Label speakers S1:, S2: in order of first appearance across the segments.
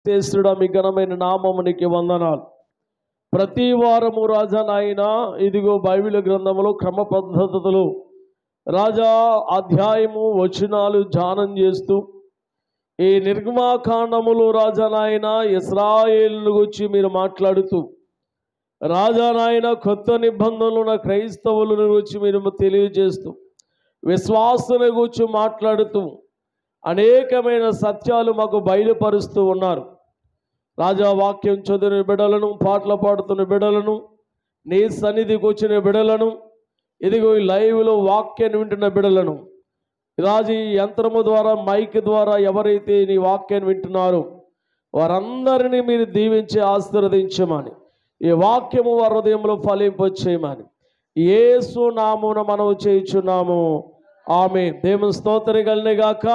S1: శ్రేష్ఠుడా మీ ఘనమైన నామమునికి వందనాలు. ప్రతి వారము రాజా నాయన ఇదిగో బైబిల్ గ్రంథములో క్రమ పద్ధతులు రాజా అధ్యాయము వచనాలు ధ్యానం చేస్తూ ఈ నిర్గమాకాండములో రాజా నాయన ఇశ్రాయేలును గురించి మీరు మాట్లాడుతూ రాజా నాయన కొత్త నిబంధనలు ఉన్న క్రైస్తవులను గురించి మీరు తెలియజేస్తూ విశ్వాసుల గురించి మాట్లాడుతూ అనేకమైన సత్యాలు మాకు బయలుపరుస్తూ ఉన్నారు. రాజా వాక్యం చదివిన బిడ్డలను, పాటలు పాడుతున్న బిడ్డలను, నీ సన్నిధికి వచ్చిన బిడ్డలను, ఇదిగో ఈ లైవ్లో వాక్యాన్ని వింటున్న బిడ్డలను రాజు ఈ యంత్రము ద్వారా మైక్ ద్వారా ఎవరైతే నీ వాక్యాన్ని వింటున్నారో వారందరినీ మీరు దీవించి ఆశీర్వదించమని, ఈ వాక్యము వారి హృదయంలో ఫలింపచేయమని యేసు నామమున మనము చేయుచున్నాము. ఆమేన్. దేవుని స్తోత్రం కలుగును గాక.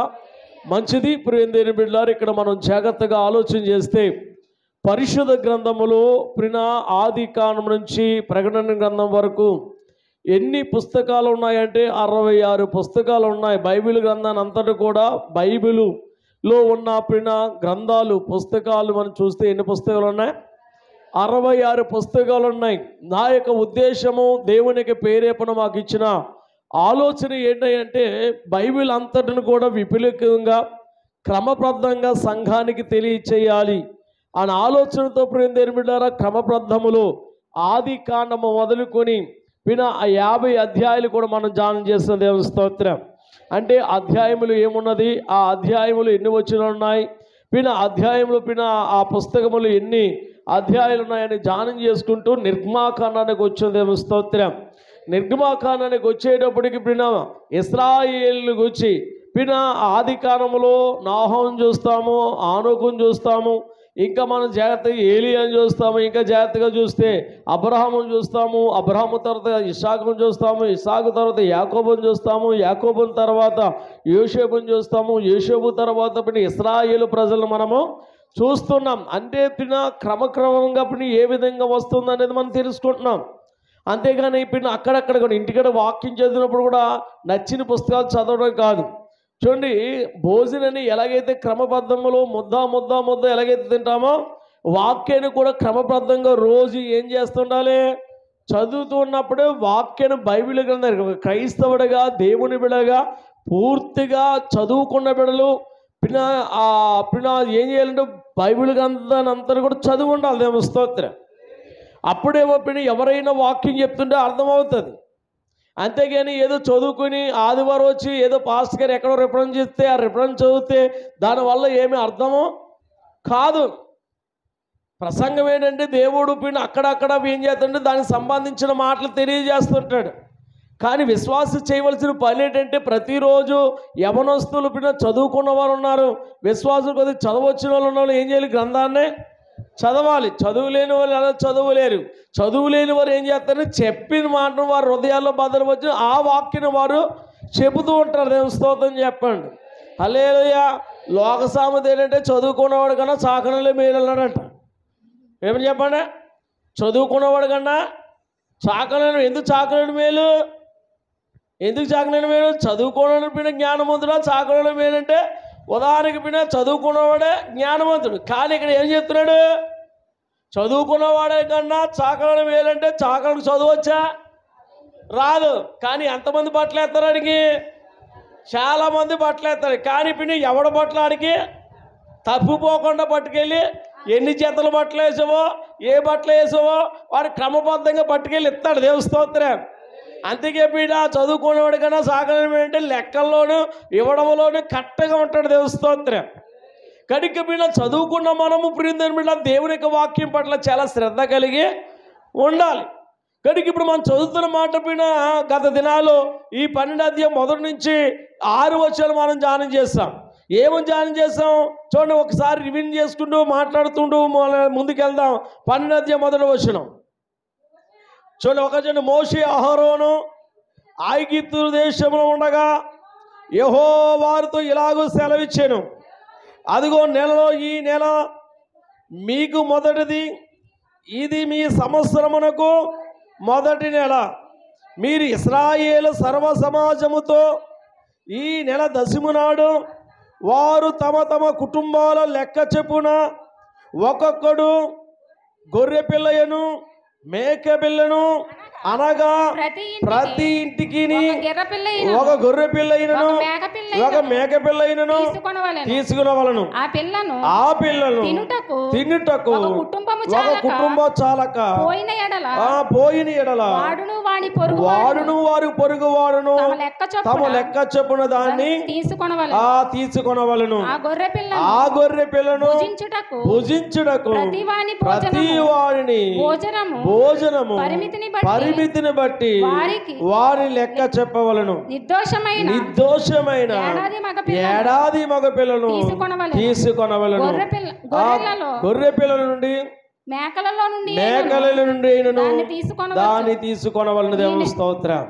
S1: మంచిది ప్రియమైన బిడ్డలారా, ఇక్కడ మనం జాగ్రత్తగా ఆలోచన చేస్తే పరిశుద్ధ గ్రంథములో ఆది కాండం నుంచి ప్రకటన గ్రంథం వరకు ఎన్ని పుస్తకాలు ఉన్నాయంటే 66 పుస్తకాలు ఉన్నాయి. బైబిల్ గ్రంథాన్ని అంతటా కూడా బైబిలులో ఉన్న గ్రంథాలు పుస్తకాలు మనం చూస్తే ఎన్ని పుస్తకాలు ఉన్నాయి? 66 పుస్తకాలు ఉన్నాయి. నా యొక్క ఉద్దేశము, దేవునికి ప్రేరేపణ మాకు ఇచ్చిన ఆలోచన ఏంటంటే బైబిల్ అంతటిని కూడా విపులంగా క్రమబద్ధంగా సంఘానికి తెలియచేయాలి అనే ఆలోచనతో ప్రియమైన క్రమబద్ధములో ఆది కాండము మొదలుకొని 50 అధ్యాయాలు కూడా మనం ధ్యానం చేస్తున్న దేవుని స్తోత్రం. అంటే అధ్యాయములు ఏమున్నది, ఆ అధ్యాయములు ఎన్ని వచనాలు ఉన్నాయి, అధ్యాయములు ఆ పుస్తకములు ఎన్ని అధ్యాయాలు ఉన్నాయని ధ్యానం చేసుకుంటూ నిర్గమాకాండానికి వచ్చిన దేవుని స్తోత్రం. నిర్గమాకాండానికి వచ్చేటప్పటికి ఇశ్రాయేలును గురించి ఆది కాండములో నాహోను చూస్తాము, ఆనోకును చూస్తాము, ఇంకా మనం జాగ్రత్తగా ఏలియాను చూస్తాము, ఇంకా జాగ్రత్తగా చూస్తే అబ్రహామును చూస్తాము, అబ్రహాము తర్వాత ఇస్సాకును చూస్తాము, ఇస్సాకు తర్వాత యాకోబును చూస్తాము, యాకోబుని తర్వాత యోసేపును చూస్తాము, యోసేపు తర్వాత ఇశ్రాయేలు ప్రజలను మనము చూస్తున్నాం. అంటే క్రమక్రమంగా ఏ విధంగా వస్తుంది అనేది మనం తెలుసుకుంటున్నాం. అంతేగాని అక్కడక్కడ కూడా ఇంటికడ వాక్యం చదివినప్పుడు కూడా నచ్చిన పుస్తకాలు చదవడం కాదు. చూడండి, భోజనాన్ని ఎలాగైతే క్రమబద్ధంలో ముద్ద ఎలాగైతే తింటామో వాక్యాన్ని కూడా క్రమబద్ధంగా రోజు ఏం చేస్తుండాలి, చదువుతూ ఉన్నప్పుడే వాక్యాన్ని బైబిల్ గ్రంథం క్రైస్తవుడిగా దేవుని బిడగా పూర్తిగా చదువుకున్న బిడలు ఏం చేయాలంటే బైబిల్ గ్రంథాన్ని అంతా కూడా చదువు ఉండాలి. దేవుని స్తోత్రం. అప్పుడేమో ఎవరైనా వాక్యం చెప్తుంటే అర్థమవుతుంది. అంతేగాని ఏదో చదువుకుని ఆదివారం వచ్చి ఏదో పాస్టర్ గారు ఎక్కడో రిఫరెన్స్ చేస్తే ఆ రిఫరెన్స్ చదివితే దానివల్ల ఏమీ అర్థమో కాదు. ప్రసంగం ఏంటంటే దేవుడు అక్కడక్కడ ఏం చేస్తుంటే దానికి సంబంధించిన మాటలు తెలియజేస్తుంటాడు. కానీ విశ్వాసం చేయవలసిన పని ఏంటంటే ప్రతిరోజు యవనస్తులు చదువుకున్న వారు ఉన్నారు, విశ్వాసం కొద్దిగా చదవచ్చిన వాళ్ళు ఉన్న వాళ్ళు ఏం చేయాలి, గ్రంథాన్నే చదవాలి. చదువు లేని వాళ్ళు ఎలా చదువులేరు. చదువు లేని వారు ఏం చేస్తారని చెప్పిన మాటను వారు హృదయాల్లో భద్రపరిచి ఆ వాక్యను వారు చెబుతూ ఉంటారు. దేవుని స్తోత్రం చెప్పండి. హల్లెలూయా. లోక సామెత ఏంటంటే చదువుకున్నవాడు కన్నా చాకనలే మేలు అన్నాడంట. ఏమని చెప్పండి? చదువుకున్నవాడు కన్నా చాకనలు. ఎందుకు చాకనలు మేలు? ఎందుకు చాకనలు మేలు? చదువుకోవడానికి జ్ఞానవంతుడా, చాకనలు మేలంటే ఉదాహరణకి చదువుకున్నవాడే జ్ఞానవంతుడు. కానీ ఇక్కడ ఏం చెప్తున్నాడు? చదువుకున్నవాడే కన్నా చాకలను వేలంటే చాకలకు చదువచ్చా? రాదు. కానీ ఎంతమంది బట్టలు వేస్తారు ఆడికి? చాలామంది బట్టలు వేస్తారు. కానీ ఎవడ బట్టలు ఆడికి తప్పిపోకుండా పట్టుకెళ్ళి ఎన్ని జతలు బట్టలు వేసావో, ఏ బట్టలు వేసావో వాడు క్రమబద్ధంగా పట్టుకెళ్ళి ఇస్తాడు. దేవుని స్తోత్రం. అందుకే చదువుకునేవాడు కన్నా సాగడం అంటే లెక్కల్లోనూ ఇవ్వడంలోనూ కరెక్ట్గా ఉంటాడు. దేవుని స్తోత్రం. కనుక చదువుకున్న మనము దేవుని యొక్క వాక్యం పట్ల చాలా శ్రద్ధ కలిగి ఉండాలి. కనుక ఇప్పుడు మనం చదువుతున్న మాట గత దినాలు ఈ 12 అధ్యాయం మొదటి నుంచి 6 వచనాలు మనం ధ్యానం చేస్తాం. ఏమని ధ్యానం చేస్తాం చూడండి, ఒకసారి రివ్యూ చేసుకుంటూ మాట్లాడుతుంటూ ముందుకెళ్దాం. 12 అధ్యాయం మొదటి వచనం చూడండి. ఒకజను మోషే అహరోను ఐగుప్తు దేశంలో ఉండగా యెహోవా వారితో ఇలాగూ సెలవిచ్చెను, అదిగో నెలలో ఈ నెల మీకు మొదటిది, ఇది మీ సంవత్సరమునకు మొదటి నెల. మీరు ఇశ్రాయేలు సర్వ సమాజముతో ఈ నెల దశమి నాడు వారు తమ తమ కుటుంబాల లెక్క చెప్పున ఒక్కొక్కడు గొర్రె పిల్లయను మేక పిల్లను అనగా ప్రతి ఇంటికి ఒక గొర్రె పిల్లైనను ఒక మేక పిల్లైనను తీసుకునవలను. ఆ పిల్లను తినుటకు ఒక కుటుంబం చాలక పోయిన ఎడల వాడును వారు పొరుగు వాడును తమ లెక్క చొప్పున దాన్ని తీసుకొనవలను. ఆ గొర్రె పిల్లను భుజించుటకు ప్రతి వారిని భోజనము పరిమితిని బట్టి వారి లెక్క చెప్పవలను. నిర్దోషమైన ఏడాది మగ పిల్లను తీసుకొనవలను. గొర్రె పిల్లల నుండి మేకల నుండి దాన్ని తీసుకొనవలను. దేవుని స్తోత్రం.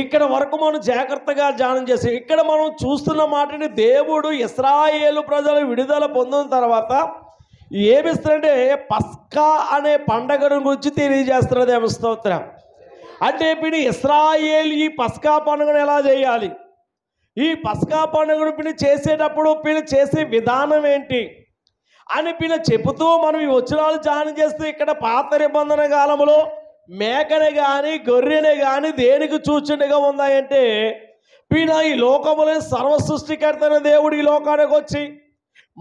S1: ఇక్కడ వరకు మనం జాగ్రత్తగా ధ్యానం చేసి ఇక్కడ మనం చూస్తున్న మాటని దేవుడు ఇశ్రాయేలు ప్రజలు విడుదల పొందిన తర్వాత ఏమిస్తారంటే పస్కా అనే పండగను గురించి తెలియజేస్తున్నారు. దేవుని స్తోత్రం. అంటే ఇప్పుడు ఇశ్రాయేలు ఈ పస్కా పండుగను ఎలా చేయాలి, ఈ పస్కా పండుగను పిని చేసేటప్పుడు పిని చేసే విధానం ఏంటి అని పిన చెబుతూ మనం ఈ వచనాలు ధ్యానం చేస్తూ ఇక్కడ పాత నిబంధన కాలంలో మేకనే కానీ గొర్రెనే కానీ దేనికి సూచనగా ఉన్నాయంటే పిన ఈ లోకములో సర్వ సృష్టికర్తైన దేవుడు ఈ లోకానికి వచ్చి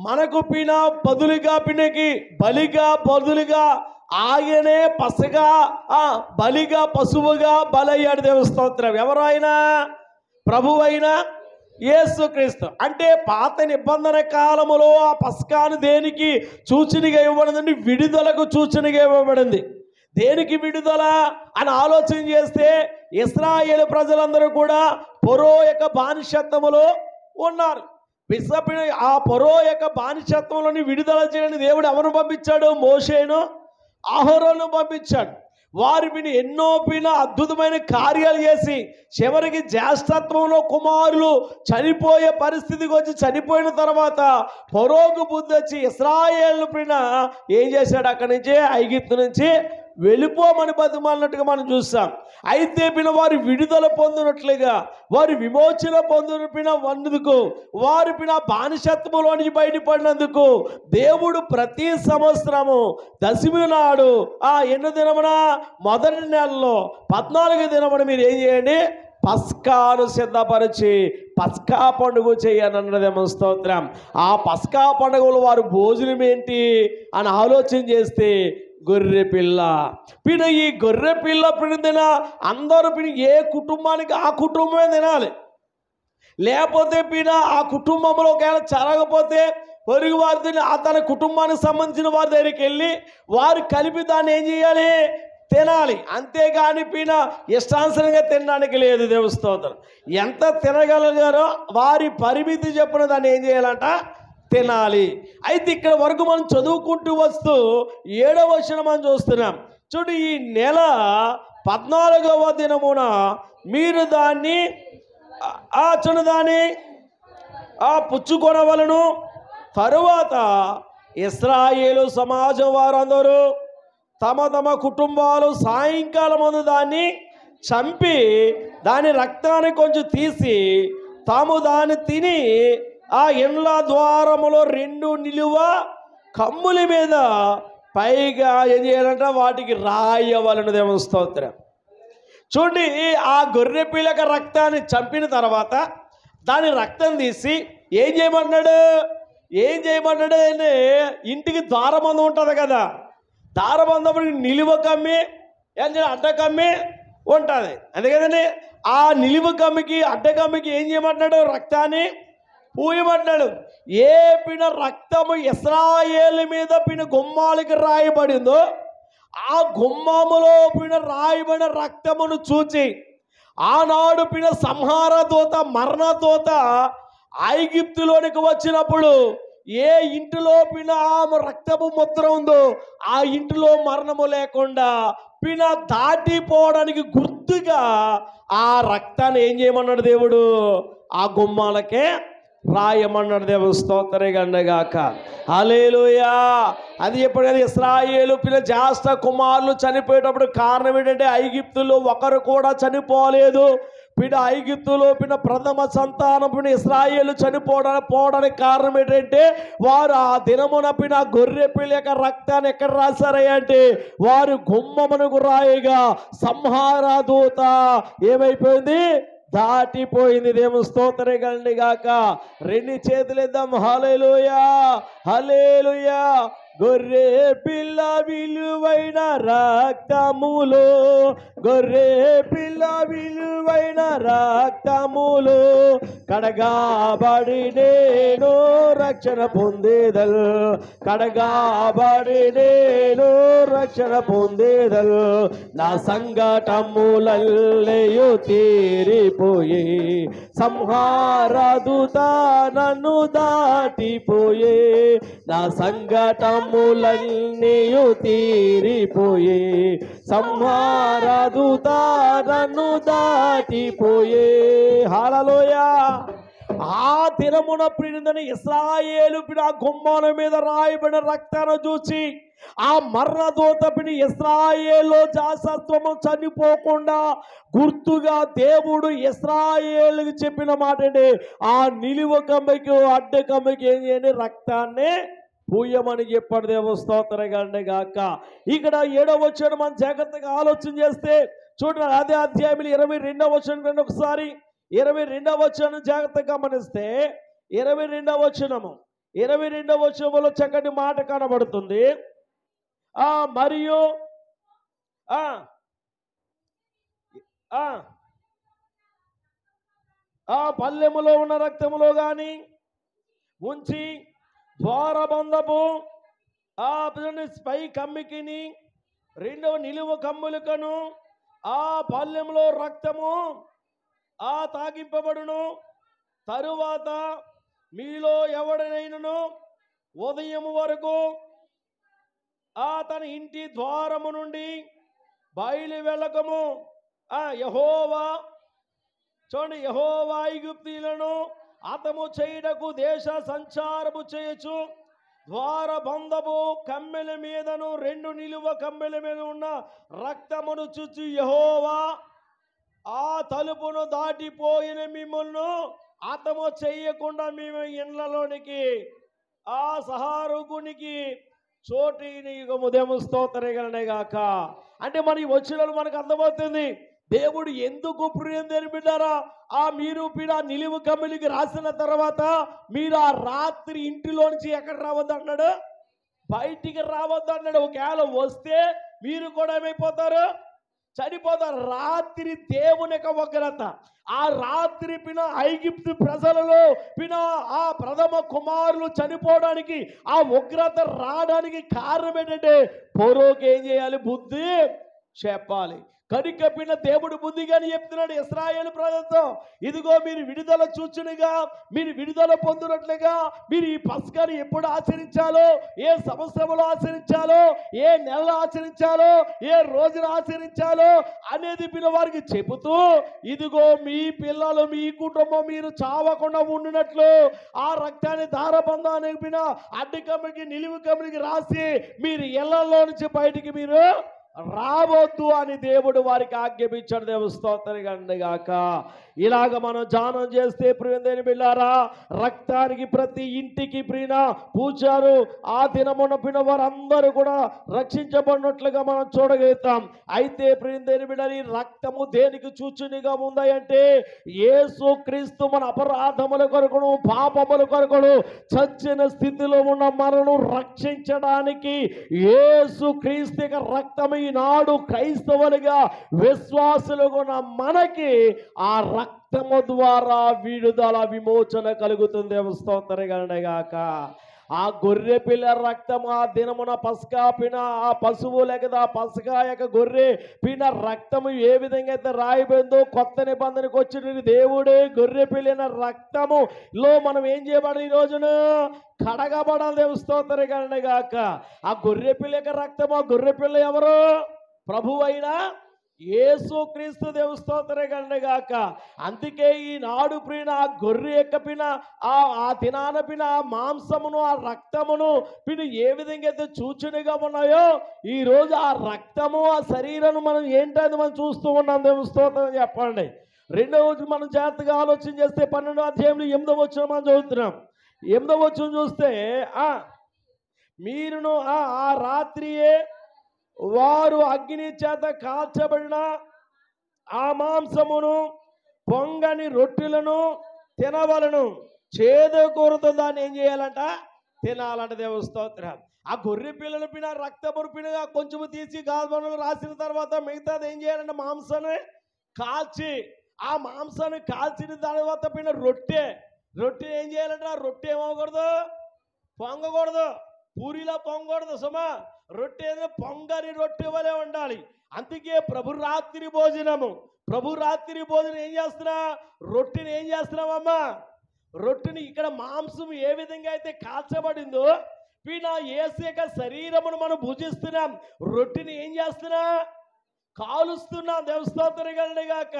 S1: మనకు పిన బదులుగా పినకి బదులుగా ఆయనే పసగా బలిగా పశువుగా బలయ్యాడు. దేవుని స్తోత్రం. ఎవరైనా ప్రభువైనా యేసుక్రీస్తు. అంటే పాత నిబంధన కాలములో ఆ పస్కాను దేనికి సూచనగా ఇవ్వబడింది? విడుదలకు సూచనగా ఇవ్వబడింది. దేనికి విడుదల అని ఆలోచన చేస్తే ఇశ్రాయేలు ప్రజలందరూ కూడా ఫరో యొక్క బానిసత్వములో ఉన్నారు. ఆ ఫరో యొక్క బానిసత్వంలోని విడుదల చేయడానికి దేవుడు ఎవరు పంపించాడు? మోషేను అహరోను పంపించాడు. వారి ఎన్నో అద్భుతమైన కార్యాలు చేసి చివరికి జ్యేష్ఠత్వంలో కుమారులు చనిపోయే పరిస్థితికి వచ్చి చనిపోయిన తర్వాత ఫరోకు బుద్ధి వచ్చి ఇశ్రాయేలు ఏం చేశాడు? అక్కడి నుంచి ఐగుప్తు నుంచి వెళ్ళిపోమని బతిమాలినట్టుగా మనం చూస్తాం. అయితే వారి విడుదల పొందినట్లుగా వారి విమోచన పొందినందుకు వారి బానిసత్వంలో నుంచి బయటపడినందుకు దేవుడు ప్రతి సంవత్సరము దశమి నాడు ఎన్నో దినమున మొదటి నెలలో 14వ దినమున మీరు ఏం చేయండి? పస్కాను సిద్ధపరిచి పస్కా పండుగ చేయనన్నదేమో స్తోత్రం. ఆ పస్కా పండుగలు వారు భోజనం ఏంటి అని ఆలోచన చేస్తే గొర్రె పిల్ల ఈ గొర్రె పిల్ల తిన అందరూ ఏ కుటుంబానికి ఆ కుటుంబమే తినాలి. లేకపోతే ఆ కుటుంబంలో ఒకవేళ జరగకపోతే పొరుగు వారితో తన కుటుంబానికి సంబంధించిన వారి దగ్గరికి వెళ్ళి వారు కలిపి దాన్ని ఏం చేయాలి? తినాలి. అంతేగాని ఇష్టానుసరంగా తినడానికి లేదు. దేవుని స్తోత్రం. ఎంత తినగలిగారో వారి పరిమితి చెప్పిన దాన్ని ఏం చేయాలంట? తినాలి. అయితే ఇక్కడ వరకు మనం చదువుకుంటూ వస్తూ 7వ వచనం మనం చూస్తున్నాం. చూడు, ఈ నెల 14వ దినమున మీరు దాన్ని పుచ్చుకొనవలను. తరువాత ఇశ్రాయేలు సమాజం వారందరూ తమ తమ కుటుంబాలు సాయంకాలం ముందు దాన్ని చంపి దాని రక్తాన్ని కొంచెం తీసి తాము దాన్ని తిని ఆ ఇండ్ల ద్వారములో 2 నిలువ కమ్ముల మీద పైగా ఏం చేయాలంట? వాటికి రాయవలను. దేవుని స్తోత్రం. చూడండి, ఆ గొర్రె పిల్లక రక్తాన్ని చంపిన తర్వాత దాని రక్తం తీసి ఏం చేయమన్నాడు అంటే ఇంటికి ద్వారబంధం ఉంటుంది కదా, ద్వారబంధం నిలువ కమ్మి అడ్డ కమ్మి ఉంటుంది. అంతే కదండి. ఆ నిలువ కమ్మికి అడ్డ కమ్మికి ఏం చేయమన్నాడు? రక్తాన్ని పూయమన్నాడు. ఏ రక్తము ఇశ్రాయేలు మీద గుమ్మాలకి రాయబడిందో ఆ గుమ్మములో రాయబడిన రక్తమును చూచి ఆనాడు సంహార దూత మరణ దూత ఐగుప్తులోనికి వచ్చినప్పుడు ఏ ఇంటిలో ఆమె రక్తము ముద్ర ఉందో ఆ ఇంటిలో మరణము లేకుండా దాటిపోవడానికి గుర్తుగా ఆ రక్తాన్ని ఏం చేయమన్నాడు దేవుడు? ఆ గుమ్మాలకే రాయమన్నాడు. దేవుని స్తోత్రగాక. హల్లెలూయా. అది ఎప్పుడైనా ఇశ్రాయేలు జ్యేష్ఠ కుమారులు చనిపోయేటప్పుడు కారణం ఏంటంటే ఐగుప్తులో ఒకరు కూడా చనిపోలేదు. పిన ఐగుప్తులో పిన ప్రథమ సంతానం పిన ఇశ్రాయేలు పోవడానికి కారణం ఏంటంటే వారు ఆ దినమున పిన గొర్రె పిల్ల యొక్క రక్తాన్ని ఎక్కడ రాశారయ్య అంటే వారు గుమ్మమునకు రాయిగా సంహార దూత ఏమైపోయింది, దాటిపోయింది. దేవుని స్తోత్రం కలండి గాక. రెండు చేతులు ఇద్దాం. హల్లెలూయా, హల్లెలూయా. గొర్రె పిల్ల విలువైన రక్తములో, గొర్రె పిల్ల విలువైన రక్తములో కడగాబడి నేను రక్షణ పొందేదల్, కడగాబడి నేను రక్షణ పొందేదల్. నా సంఘటములల్లెయు తీరిపోయే, సంహారదూత నన్ను దాటిపోయే. నా సంఘటములన్నీయు తీరిపోయే, సంహారదూత నన్ను దాటిపోయే. హల్లెలూయా. ఆ దినమున ప్రియుని ఇశ్రాయేలు పిన గుమ్మాల మీద రాయబడిన రక్తాన్ని చూసి ఆ మరణదూత పిని ఇశ్రాయేలు జాసత్వము చనిపోకుండా గుర్తుగా దేవుడు ఇశ్రాయేలుకి చెప్పిన మాట అంటే ఆ నిలువ కమ్మకి అడ్డ కమ్మకి ఏం చేయండి, రక్తాన్ని పూయమని చెప్పాడు. దేవుని స్తోత్రం కలుగును గాక. ఇక్కడ 7వ వచనం మనం జాగ్రత్తగా ఆలోచన చేస్తే చూడండి, అదే అధ్యాయంలో 22వ వచనం రండి ఒకసారి. 22వ వచనం జాగ్రత్తగా గమనిస్తే 22వ వచనంలో చక్కటి మాట కనబడుతుంది. మరియు ఆ పల్లెములో ఉన్న రక్తములో గాని ఉంచి ద్వారబంధపు పై కమ్మికిని 2వ నిలువ కమ్ములకను ఆ పల్లెములో రక్తము తాగింపబడును. తరువాత మీలో ఎవడనైనను ఉదయం వరకు తన ఇంటి ద్వారము నుండి బయలు వెళ్ళకము. యెహోవా చూడండి, యెహోవా ఐగుప్తీయులను హతము చేయుటకు దేశ సంచారము చేయొచ్చు. ద్వారబంధపు కమ్మెల మీదను 2 నిలువ కమ్మెల మీద ఉన్న రక్తమును చూచి యెహోవా ఆ తలుపును దాటిపోయిన మిమ్మల్ని హతము చేయకుండా మేము ఇండ్లలోనికి ఆ సహారుకునికి చోటిని యుగము స్తోత్రగలనే గాక. అంటే మన ఈ వచనాలు మనకు అర్థమవుతుంది దేవుడు ఎందుకు ప్రియం బిడ్డారా. మీరు నిలువు కమ్మిలికి రాసిన తర్వాత మీరు ఆ రాత్రి ఇంటిలోంచి ఎక్కడ రావద్దు అన్నాడు, బయటికి రావద్దు అన్నాడు. ఒకవేళ వస్తే మీరు కూడా ఏమైపోతారు, చనిపోతారు. రాత్రి దేవుని యొక్క ఉగ్రత, ఆ రాత్రి ఐగుప్తు ప్రజలలో ఆ ప్రథమ కుమారులు చనిపోవడానికి ఆ ఉగ్రత రావడానికి కారణం ఏంటంటే ఫరోకి ఏం చేయాలి, బుద్ధి చెప్పాలి. కనుక దేవుడు బుద్ధిగాని చెప్తున్నాడు ఇశ్రాయేలు ప్రజలతో, ఇదిగో మీరు విడుదల చూచునుగా, మీరు విడుదల పొందినట్లుగా మీరు ఈ పస్కాని ఎప్పుడు ఆచరించాలో, ఏ సంవత్సరంలో ఆచరించాలో, ఏ నెలలో ఆచరించాలో, ఏ రోజున ఆచరించాలో అనేది వారికి చెబుతూ, ఇదిగో మీ పిల్లలు మీ కుటుంబం మీరు చావకుండా ఉండినట్లు ఆ రక్తాన్ని దారబంధానికి అడ్డు కమ్మికి నిలువు కమ్మికి రాసి మీరు ఇళ్లలో నుంచి బయటికి మీరు రావద్దు అని దేవుడు వారికి ఆజ్ఞాపించాడు. దేవుని స్తోత్రం గాక. ఇలాగ మనం ధ్యానం చేస్తే ప్రియమైన బిడ్డారా, రక్తానికి ప్రతి ఇంటికి పూజారు ఆ దినమున వారందరూ కూడా రక్షించబడినట్లుగా మనం చూడగలుగుతాం. అయితే ప్రియమైన బిడ్డలు, ఈ రక్తము దేనికి సూచనగా ఉందంటే యేసు క్రీస్తు మన అపరాధముల కొరకును పాపముల కొరకును చచ్చిన స్థితిలో ఉన్న మనను రక్షించడానికి యేసు క్రీస్తు యొక్క రక్తము ఈనాడు క్రైస్తవులుగా విశ్వాసులుగా ఉన్న మనకి ఆ రక్తము ద్వారా విడుదల విమోచన కలుగుతుంది. స్తోత్రగాక. ఆ గొర్రె పిల్ల రక్తం ఆ దినమున పస్కా ఆ పశువు లేక ఆ పస్కా యొక్క గొర్రె రక్తము ఏ విధంగా అయితే రాయబడిందో కొత్త నిబంధనకు వచ్చిన దేవుడే గొర్రె పిల్లిన రక్తములో మనం ఏం చేయబడాలి, ఈ రోజున కడగబడాలి. స్తోత్రగాక. ఆ గొర్రె పిల్ల యొక్క రక్తము, ఆ గొర్రె పిల్ల ఎవరు, ప్రభువైన యేసు క్రీస్తు. దేవుని స్తోత్రం గాక. అందుకే ఈనాడు ఆ గొర్రె యొక్క ఆ దినాన ఆ మాంసమును ఆ రక్తమును ఏ విధంగా అయితే సూచనగా ఉన్నాయో ఈ రోజు ఆ రక్తము ఆ శరీరాన్ని మనం ఏంటది మనం చూస్తూ ఉన్నాం. దేవుని స్తోత్రం చెప్పండి. రెండవ వచనం మనం జాగ్రత్తగా ఆలోచన చేస్తే 12వ అధ్యాయంలో 8వ వచనం మనం చదువుతున్నాం. 8వ వచనం చూస్తే మీరును ఆ రాత్రియే వారు అగ్ని చేత కాల్చబడిన ఆ మాంసమును పొంగని రొట్టెలను తినవలను. చేదకూరతో దాన్ని ఏం చేయాలంట? తినాలంట. దేవుని స్తోత్రం. ఆ గొర్రె పిల్లల పిన రక్తమును పినగా కొంచెము తీసి గాజులో రాసిన తర్వాత మిగతాది ఏం చేయాలంటే మాంసాన్ని కాల్చి, ఆ మాంసాన్ని కాల్చిన తర్వాత పిన రొట్టె ఏం చేయాలంటే ఆ రొట్టె ఏమవకూడదు? పొంగకూడదు. పూరిలా పొంగకూడదు సుమా. రొట్టె పొంగని రొట్టె వలె ఉండాలి. అందుకే ప్రభు రాత్రి భోజనం ఏం చేస్తున్నా? రొట్టెని ఏం చేస్తున్నామమ్మా? రొట్టెని ఇక్కడ మాంసం ఏ విధంగా అయితే కాల్చబడిందో యేసు యొక్క శరీరమును మనం భుజిస్తున్నాం. రొట్టెని ఏం చేస్తున్నా? కాలుస్తున్నాం. దేవస్తోత్రం గాక.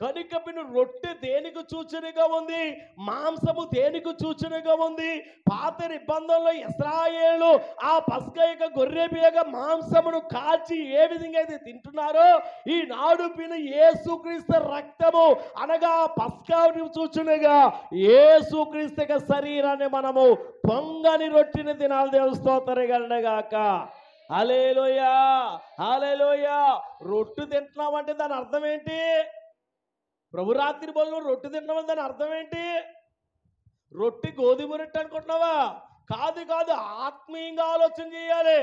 S1: కనుక రొట్టె దేనికి సూచనగా ఉంది? మాంసము దేనికి సూచనగా ఉంది? పాత నిబంధనలో ఇశ్రాయేలు ఆ పస్కా యొక్క గొర్రె యొక్క మాంసమును కాల్చి ఏ విధంగా అయితే తింటున్నారో, ఈనాడు యేసుక్రీస్తు రక్తము అనగా పస్కాని సూచనగా యేసుక్రీస్తు యొక్క శరీరాన్ని మనము పొంగని రొట్టెని తినాలి. దేవస్తోత్రం గాక. హల్లెలూయా, హల్లెలూయా. రొట్టె తింటున్నామంటే దాని అర్థం ఏంటి? ప్రభు రాత్రి భోజనం రొట్టె తింటున్నామని దాని అర్థం ఏంటి? రొట్టె గోధుమ రొట్టె అనుకుంటున్నావా? కాదు. ఆత్మీయంగా ఆలోచన చేయాలి.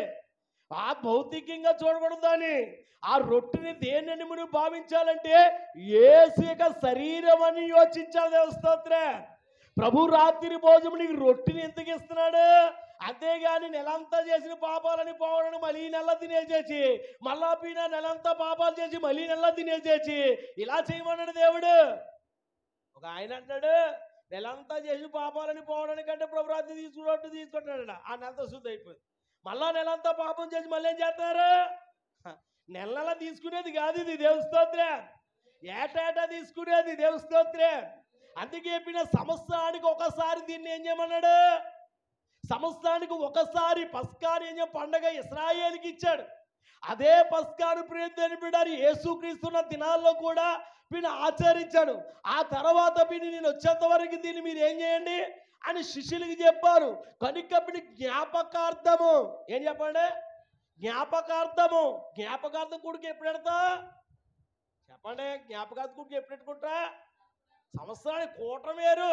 S1: ఆ భౌతికంగా చూడకూడదు దాన్ని. ఆ రొట్టెని దేనిని మనం భావించాలంటే యేసు యొక్క శరీరం అని యోచించాలి. దేవస్తోత్రం. ప్రభు రాత్రి భోజనం నీకు రొట్టెని ఎందుకు ఇస్తున్నాడు? అంతేగాని నెలంతా చేసిన పాపాలని పోవడానికి మళ్ళీ నెల తినేసేసి, మళ్ళా పీన నెలంతా పాపాలు చేసి మళ్ళీ నెల తినేసేసి ఇలా చేయమన్నాడు దేవుడు. ఒక ఆయన అంటాడు, నెలంతా చేసి పాపాలని పోవడానికంటే ప్రభు రాత్రి తీసుకుంటాడు. ఆ నెలతో శుద్ధి అయిపోయింది. మళ్ళా నెలంతా పాపం చేసి మళ్ళీ ఏం చేస్తారు? నెల తీసుకునేది కాదు ఇది. దేవస్తోత్రం. ఏటా తీసుకునేది. దేవస్తోత్రం. అందుకే సంవత్సరానికి ఒకసారి దీన్ని ఏం చేయమన్నాడు? సంవత్సరానికి ఒకసారి పస్కాని పండగ ఇశ్రాయేలుకి ఇచ్చాడు. అదే పస్కాను ప్రియని యేసుక్రీస్తున్న దినాల్లో కూడా ఆచరించాడు. ఆ తర్వాత నేను వచ్చేంత వరకు దీన్ని మీరు ఏం చేయండి అని శిష్యులకి చెప్పారు. కనుక జ్ఞాపకార్థము ఏం చెప్పండి? జ్ఞాపకార్థం కొడుకు ఎప్పుడు పెడతా చెప్పండి? జ్ఞాపకార్థం కొడుకు ఎప్పుడు పెట్టుకుంటా? సంవత్సరానికి కూటం వేరు.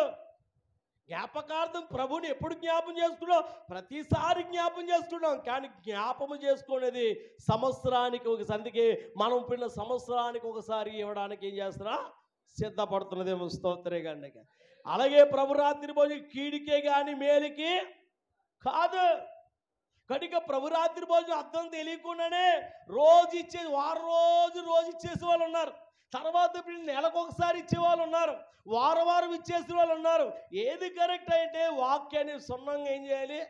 S1: జ్ఞాపకార్థం ప్రభుని ఎప్పుడు జ్ఞాపం చేసుకున్నాం? ప్రతిసారి జ్ఞాపం చేసుకున్నాం. కానీ జ్ఞాపం చేసుకునేది సంవత్సరానికి ఒకసారి. అందుకే మనం సంవత్సరానికి ఒకసారి ఇవ్వడానికి ఏం చేస్తున్నా? సిద్ధపడుతున్నదేమో. స్తోత్రం. అలాగే ప్రభు రాత్రి భోజనం కీడికే కానీ మేలుకి కాదు. కనుక ప్రభు రాత్రి భోజనం అర్థం తెలియకుండానే రోజు ఇచ్చేది, రోజు ఇచ్చేసే వాళ్ళు ఉన్నారు. తర్వాత నెలకు ఒకసారి ఇచ్చేవాళ్ళు ఉన్నారు. వారం ఇచ్చేసిన వాళ్ళు ఉన్నారు. ఏది కరెక్ట్ అంటే వాక్యాన్ని సున్నంగా ఏం చేయాలి?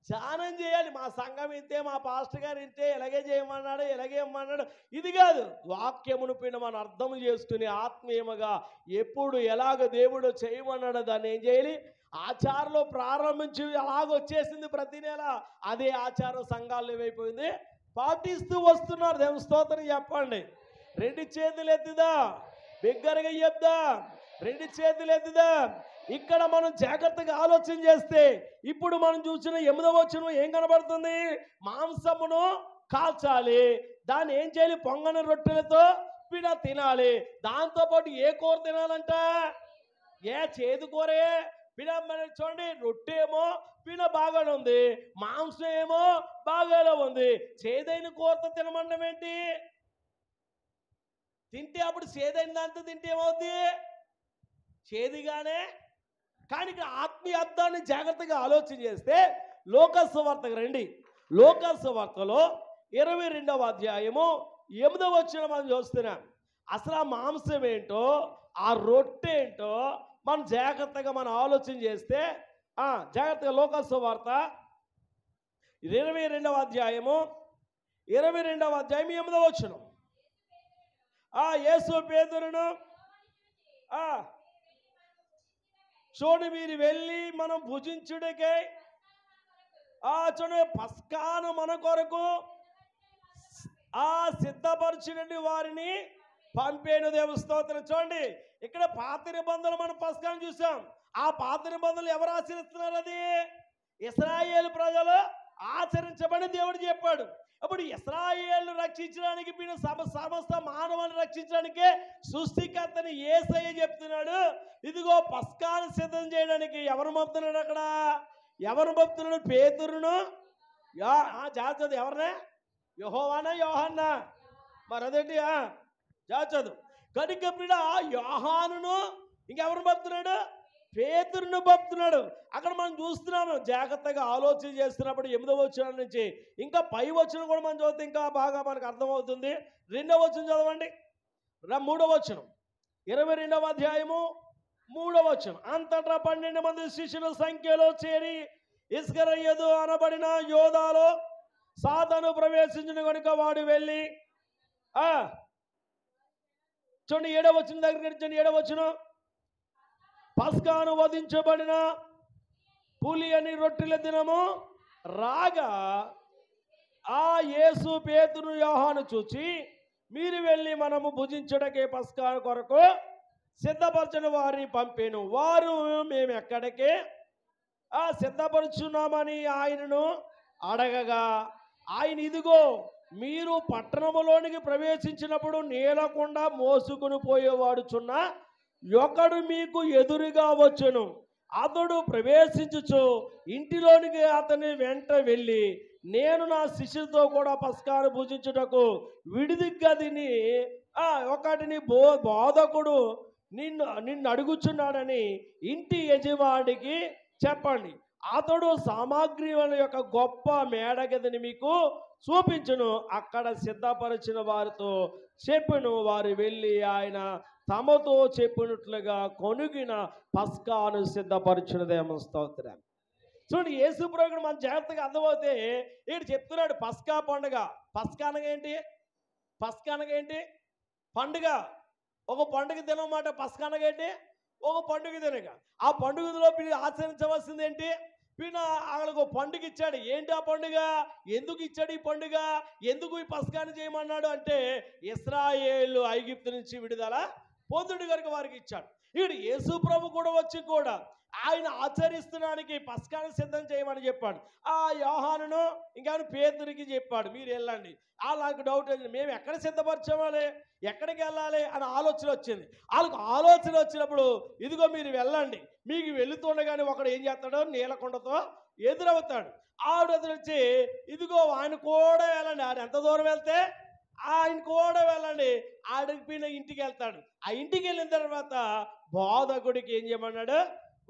S1: ధ్యానం చేయాలి. మా సంఘం ఇంతే, మా పాస్టర్ గారు ఇంతే, ఎలాగే చేయమన్నాడు, ఎలాగే ఇమ్మన్నాడు. ఇది కాదు. వాక్యమును మనం అర్థం చేసుకుని ఆత్మీయముగా ఎప్పుడు ఎలాగ దేవుడు చేయమన్నాడో దాన్ని ఏం చేయాలి? ఆచారంలో ప్రారంభించి అలాగొచ్చేసింది ప్రతి నెల. అదే ఆచారం సంఘాల్లో ఏమైపోయింది? పాటిస్తూ వస్తున్నారు. దేవుని స్తోత్రం చెప్పండి. 2 చేతులు ఎత్తుదా, బిగ్గరగా చెప్దా. 2 చేతులు ఎత్తుదా. ఇక్కడ మనం జాగ్రత్తగా ఆలోచన చేస్తే ఇప్పుడు మనం చూసిన 8వ వచనం ఏం కనబడుతుంది? మాంసమును కాల్చాలి, దాన్ని ఏం చేయాలి? పొంగని రొట్టెలతో తినాలి. దాంతోపాటు ఏ కూర తినాలంట? చేదు కూరే. మనం చూడండి, రొట్టె ఏమో బాగానే ఉంది, మాంసం ఏమో బాగానే ఉంది. చేదైన కూరతో తినమండం ఏంటి? తింటే అప్పుడు చేదైన దాంతో తింటే ఏమవుద్ది? చేదుగానే. కానీ ఇక్కడ ఆత్మీయ అర్థాన్ని జాగ్రత్తగా ఆలోచన చేస్తే లోకాసు వార్తకు రండి. లోకాసు వార్తలో 22వ అధ్యాయము 8వ వచనం మనం చూస్తున్నాం. అసలు ఆ మాంసం ఏంటో, ఆ రొట్టె ఏంటో మనం జాగ్రత్తగా ఆలోచన చేస్తే జాగ్రత్తగా లోకాసు వార్త 22వ అధ్యాయము 8వ వచనం. యేసు పేతురును చూడు, మీరు వెళ్ళి మనం భుజించుడికై చూడు పస్కాను మన కొరకు సిద్ధపరచుడి వారిని
S2: పంపేను దేవుని స్తోత్రం. చూడండి, ఇక్కడ పాత నిబంధనలు మనం పస్కాను చూసాం. ఆ పాత నిబంధనలు ఎవరు ఆచరిస్తున్నారు? అది ఇశ్రాయేలు ప్రజలు ఆచరించబడి దేవుడు చెప్పాడు. అప్పుడు ఇశ్రాయేలు రక్షించడానికి సమస్త మానవాన్ని రక్షించడానికే సృష్టికర్తని యేసయ్య చెప్తున్నాడు. ఇదిగో పస్కాను సిద్ధం చేయడానికి ఎవరు పంపుతున్నాడు? అక్కడ ఎవరు పంపుతున్నాడు? పేతురును. జాగ్రత్త, ఎవరినే? యెహోవానా యోహాన్నా? మరి అదేంటి? జాగ్రత్త. కనుక బిడ్డ యోహానును ఇంకెవరు పంపుతున్నాడు? పేతురును పంపుతున్నాడు. అక్కడ మనం చూస్తున్నాము, జాగ్రత్తగా ఆలోచన చేస్తున్నప్పుడు 8వ వచనం నుంచి ఇంకా పై వచనం కూడా మనం చదివితే ఇంకా బాగా మనకు అర్థమవుతుంది. 2వ వచనం చదవండి. 3వ వచనం, 22వ అధ్యాయము 3వ వచనం. అంతటా 12 మంది శిష్యుల సంఖ్యలో చేరి ఇస్కరియోతు అనబడిన యోధాలో సాతాను ప్రవేశించిన కనుక వాడు వెళ్ళి చూడండి 7వ వచనం దగ్గరికి చూడండి. 7వ వచనం, పస్కాను వధించబడిన పులి అని రొట్టెల దినము రాగా ఆ యేసు పేతురు యోహాను చూచి, మీరు వెళ్ళి మనము భుజించడకే పస్కా కొరకు సిద్ధపరచని వారిని పంపాను. వారు మేము ఎక్కడికి సిద్ధపరుచున్నామని ఆయనను అడగగా ఆయన, ఇదిగో మీరు పట్టణములోనికి ప్రవేశించినప్పుడు నీలకుండా మోసుకుని పోయేవాడుచున్న ఒకడు మీకు ఎదురుగా వచ్చును. అతడు ప్రవేశించుచు ఇంటిలోనికి అతని వెంట వెళ్ళి, నేను నా శిష్యులతో కూడా పస్కాను భుజించుటకు విడిది గదిని ఒకటిని బోధకుడు నిన్ను అడుగుచున్నాడని ఇంటి యజమానికి చెప్పండి. అతడు సామాగ్రి యొక్క గొప్ప మేడగదిని మీకు చూపించును. అక్కడ సిద్ధపరిచిన వారితో చెప్పును. వారు వెళ్ళి ఆయన తమతో చెప్పినట్లుగా కొనుగిన పస్కాను సిద్ధపరిచినదేమో. స్తోత్రం. చూడండి, యేసు ప్రభువుకు మన జాగ్రత్తగా అర్థమవుతే ఇక్కడ చెప్తున్నాడు పస్కా పండుగ. పస్కా అనగా ఏంటి? పస్కా అనగా ఏంటి? పండుగ. ఒక పండుగ తినమాట. పస్కా అనగా ఏంటి? ఒక పండుగ తినక. ఆ పండుగలో ఆచరించవలసింది ఏంటి? వాళ్ళకు పండుగ ఇచ్చాడు. ఏంటి ఆ పండుగ? ఎందుకు ఇచ్చాడు ఈ పండుగ? ఎందుకు ఈ పస్కాను చేయమన్నాడు అంటే, ఇశ్రాయేలు ఐగుప్తు నుంచి విడుదల పొందుడు కనుక వారికి ఇచ్చాడు. ఇక్కడ యేసు ప్రభు కూడా వచ్చి కూడా ఆయన ఆచరిస్తున్నానికి పస్కాను సిద్ధం చేయమని చెప్పాడు. ఆ యోహానును ఇంకా పేతురికి చెప్పాడు, మీరు వెళ్ళండి. వాళ్ళకి డౌట్ వచ్చింది, మేము ఎక్కడ సిద్ధపరచాలి, ఎక్కడికి వెళ్ళాలి అని ఆలోచన వచ్చింది. వాళ్ళకు ఆలోచన వచ్చినప్పుడు, ఇదిగో మీరు వెళ్ళండి. మీకు వెళుతుండగానే ఒకడు ఏం చేస్తాడో నీలకొండతో ఎదురవుతాడు. ఆవిడ వచ్చి, ఇదిగో ఆయన కూడా వెళ్ళండి. ఆయన ఎంత దూరం వెళ్తే ఆయన కూడా వెళ్ళండి. ఆడిపోయిన ఇంటికి వెళ్తాడు. ఆ ఇంటికి వెళ్ళిన తర్వాత బోధకుడికి ఏం చేయమన్నాడు?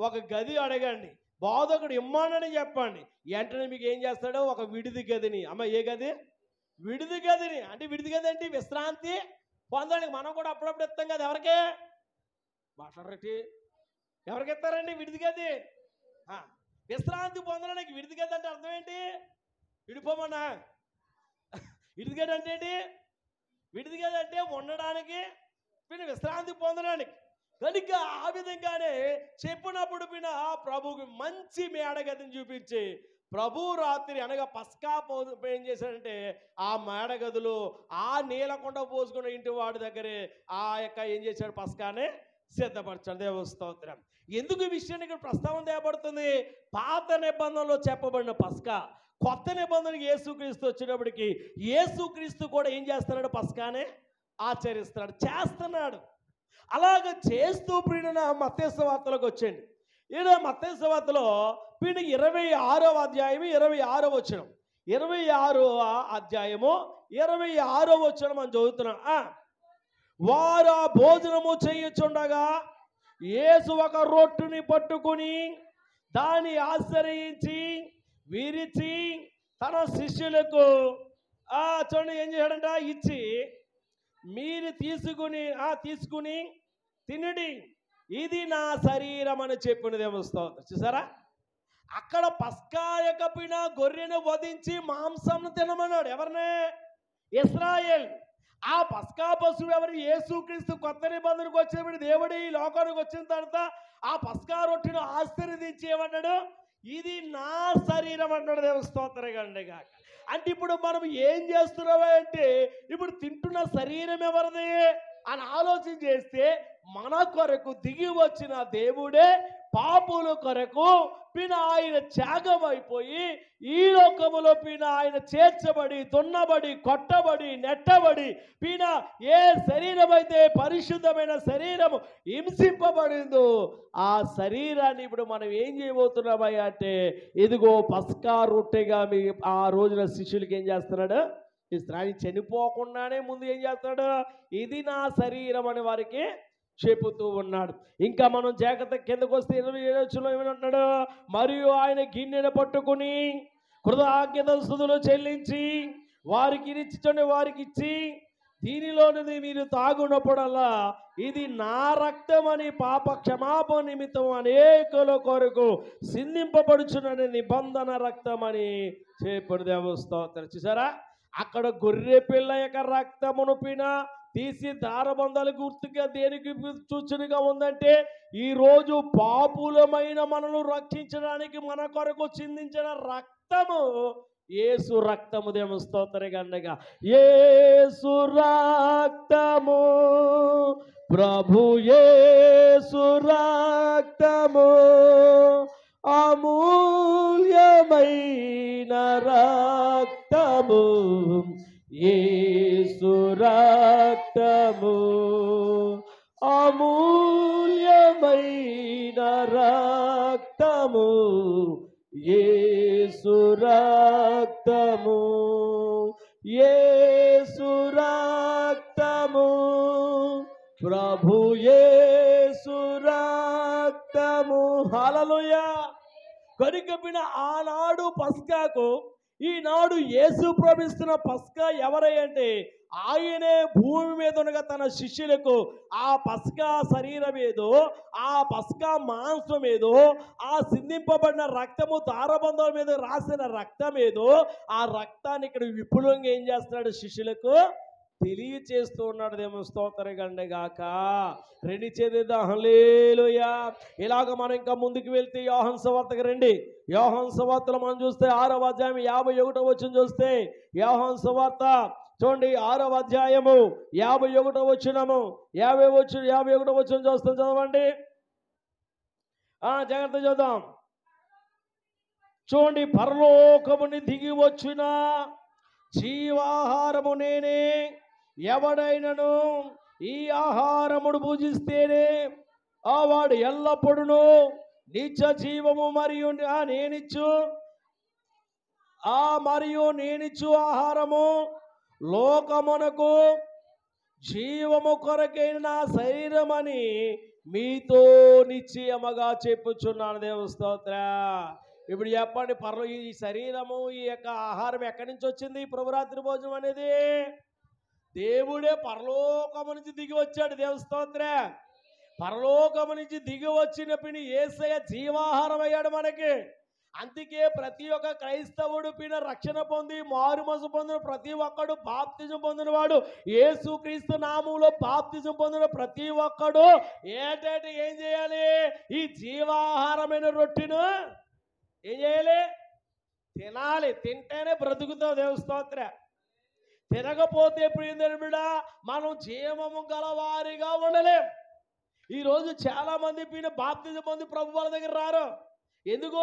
S2: ఒక గది అడగండి, బోధకుడు ఇమ్మానని చెప్పండి. వెంటనే మీకు ఏం చేస్తాడో ఒక విడిది గదిని. అమ్మ, ఏ గది? విడిది గదిని. అంటే విడిది గది అంటే విశ్రాంతి పొందడానికి. మనం కూడా అప్పుడప్పుడు ఇస్తాం కదా. ఎవరికే మాట్లాడరటి? ఎవరికి ఇస్తారండి విడిది గది? విశ్రాంతి పొందడానికి విడిది గది అంటే అర్థం ఏంటి? విడిపోమన్నా. విడిది గది అంటే ఏంటి? విడిది గది అంటే ఉండడానికి, విశ్రాంతి పొందడానికి. కనుక ఆ విధంగానే చెప్పినప్పుడు ప్రభుకి మంచి మేడగదిని చూపించి, ప్రభు రాత్రి అనగా పస్కా ఏం చేశాడంటే ఆ మేడగదులు ఆ నీలకొండ పోసుకున్న ఇంటి వాడి దగ్గరే ఆ యొక్క ఏం చేశాడు? పస్కానే సిద్ధపరచాడు. దేవుని స్తోత్రం. ఎందుకు ఈ విషయాన్ని ఇక్కడ ప్రస్తావన తేబడుతుంది? పాత నిబంధనలో చెప్పబడిన పస్కా కొత్త నిబంధనకి యేసుక్రీస్తు వచ్చినప్పటికీ యేసుక్రీస్తు కూడా ఏం చేస్తున్నాడు? పస్కానే చేస్తున్నాడు. అలాగ చేస్తూ ప్రియున మత్తయి సువార్తలోకి వచ్చండి. ఈయన మత్తయి సువార్తలో 26వ అధ్యాయము 26వ వచనం, 26వ అధ్యాయము 26వ వచనం మనం చదువుతున్నాం. వారు భోజనము చేయుచుండగా యేసు ఒక రొట్టెని పట్టుకుని దాన్ని ఆశ్రయించి విరిచి తన శిష్యులకు చూడండి ఏం చేశాడంట? ఇచ్చి, మీరు తీసుకుని తినుడి, ఇది నా శరీరం అని చెప్పినదేమో. స్తోత్రం. చూసారా, అక్కడ పస్కా యొక్క గొర్రెను వధించి మాంసం తినమన్నాడు. ఎవరినే? ఇశ్రాయేల్. ఆ పస్కా పశువు ఎవరు? యేసుక్రీస్తు. కొత్త నిబంధనకు వచ్చినప్పుడు దేవుడు ఈ లోకానికి వచ్చిన తర్వాత ఆ పస్కా రొట్టెను ఆశీర్వదించి ఏమన్నాడు? ఇది నా శరీరం అన్నాడు. దేవుని స్తోత్రం గాక. అంటే ఇప్పుడు మనం ఏం చేస్తున్నామా అంటే, ఇప్పుడు తింటున్న శరీరం ఎవరిది? అని ఆలోచన చేస్తే మన కొరకు దిగి వచ్చిన దేవుడే పాపుల కొరకు ఆయన త్యాగమైపోయి ఈ లోకములో ఆయన చేర్చబడి దున్నబడి కొట్టబడి నెట్టబడి ఏ శరీరం అయితే పరిశుద్ధమైన శరీరము హింసింపబడిందో ఆ శరీరాన్ని ఇప్పుడు మనం ఏం చేయబోతున్నామయ్యా అంటే ఇదిగో పస్కా రొట్టెగా మీ ఆ రోజున శిష్యులకి ఏం చేస్తున్నాడు ఇస్రాయిల్ చనిపోకుండానే ముందు ఏం చేస్తాడు ఇది నా శరీరం అని వారికి చెబుతూ ఉన్నాడు. ఇంకా మనం జాగ్రత్త కిందకు వస్తే 27 ఏమంటున్నాడు, మరియు ఆయన గిన్నెను పట్టుకుని కృతజ్ఞతాస్తుతులు చెల్లించి వారికి ఇచ్చి వారికి ఇచ్చి దీనిలోనిది మీరు తాగునప్పుడల్లా ఇది నా రక్తమని పాప క్షమాపణ నిమిత్తం అనేకుల కొరకు సిందింపబడుచున్న నిబంధన రక్తమని చెప్పడు దేవస్తోత్రం. చూసారా అక్కడ గొర్రె పిల్ల యొక్క రక్తమును తీసి దారబంధాలు గుర్తుగా దేనికి సూచనగా ఉందంటే ఈరోజు పాపులమైన మనను రక్షించడానికి మన కొరకు చిందించిన రక్తము యేసు రక్తము దేము స్తోత్రగండగా యేసు రక్తము ప్రభు యేసు రక్తము అమూల్యమైన రక్తము యేసు రక్తము అమూల్యమైన రక్తము యేసు రక్తము యేసు రక్తము ప్రభు యేసు రక్తము హల్లెలూయా. కనుక ఆనాడు పస్కాకు ఈనాడు యేసు ప్రవేశిస్తున్న పస్కా ఎవరంటే ఆయనే భూమి మీద ఉండగా తన శిష్యులకు ఆ పస్కా శరీరం ఏదో ఆ పస్కా మాంసం ఏదో ఆ సిందింపబడిన రక్తము దారబంధాల మీద రాసిన రక్తం ఏదో ఆ రక్తాన్ని ఇక్కడ విపులంగా ఏం చేస్తున్నాడు శిష్యులకు తెలియచేస్తూ ఉన్నాడు దేమో స్తోత్రగండగాక. రెండు చేద్దాం హల్లెలూయా. ఇలాగ మనం ఇంకా ముందుకు వెళ్తే యోహాను సువార్తకు రండి. యోహాను సువార్తలో మనం చూస్తే 6వ అధ్యాయం 51వ వచనం చూస్తే యోహాను సువార్త చూడండి 6వ అధ్యాయము 51వ వచనము 51వ వచనం చూస్తాం చదవండి. జాగ్రత్త చూద్దాం. చూడండి పరలోకముని దిగి వచ్చిన జీవాహారము నేనే, ఎవడైనను ఈ ఆహారమును భుజిస్తేనే ఆ వాడు ఎల్లప్పుడూ నిత్య జీవము మరియు నేనిచ్చు ఆహారము లోకమునకు జీవము కొరకైన నా శరీరమని మీతో నిశ్చయముగా చెప్పుచున్నాను దేవస్తోత్ర. ఇప్పుడు చెప్పండి ఈ శరీరము ఈ యొక్క ఆహారం ఎక్కడి నుంచి వచ్చింది? ప్రభురాత్రి భోజనం అనేది దేవుడే పరలోకము నుంచి దిగి వచ్చాడు దేవస్తోత్ర. పరలోకము నుంచి దిగి వచ్చినప్పుడు యేసయ్య జీవాహారం అయ్యాడు మనకి. అందుకే ప్రతి ఒక్క క్రైస్తవుడు రక్షణ పొంది మారుమనసు పొందిన ప్రతి ఒక్కడు బాప్తిజం పొందినవాడు యేసుక్రీస్తు నామములో బాప్తిజం పొందిన ప్రతి ఒక్కడు ఏటేటి ఏం చేయాలి? ఈ జీవాహారమైన రొట్టెను ఏం చేయాలి? తినాలి. తింటేనే బ్రతుకుతావు దేవస్తోత్ర. తినకపోతే ప్రియుడ మనం జీవము గలవారిగా ఉండలేం. ఈరోజు చాలా మంది బాప్తిజం పొంది ప్రభు వాళ్ళ దగ్గర రారు. ఎందుకు?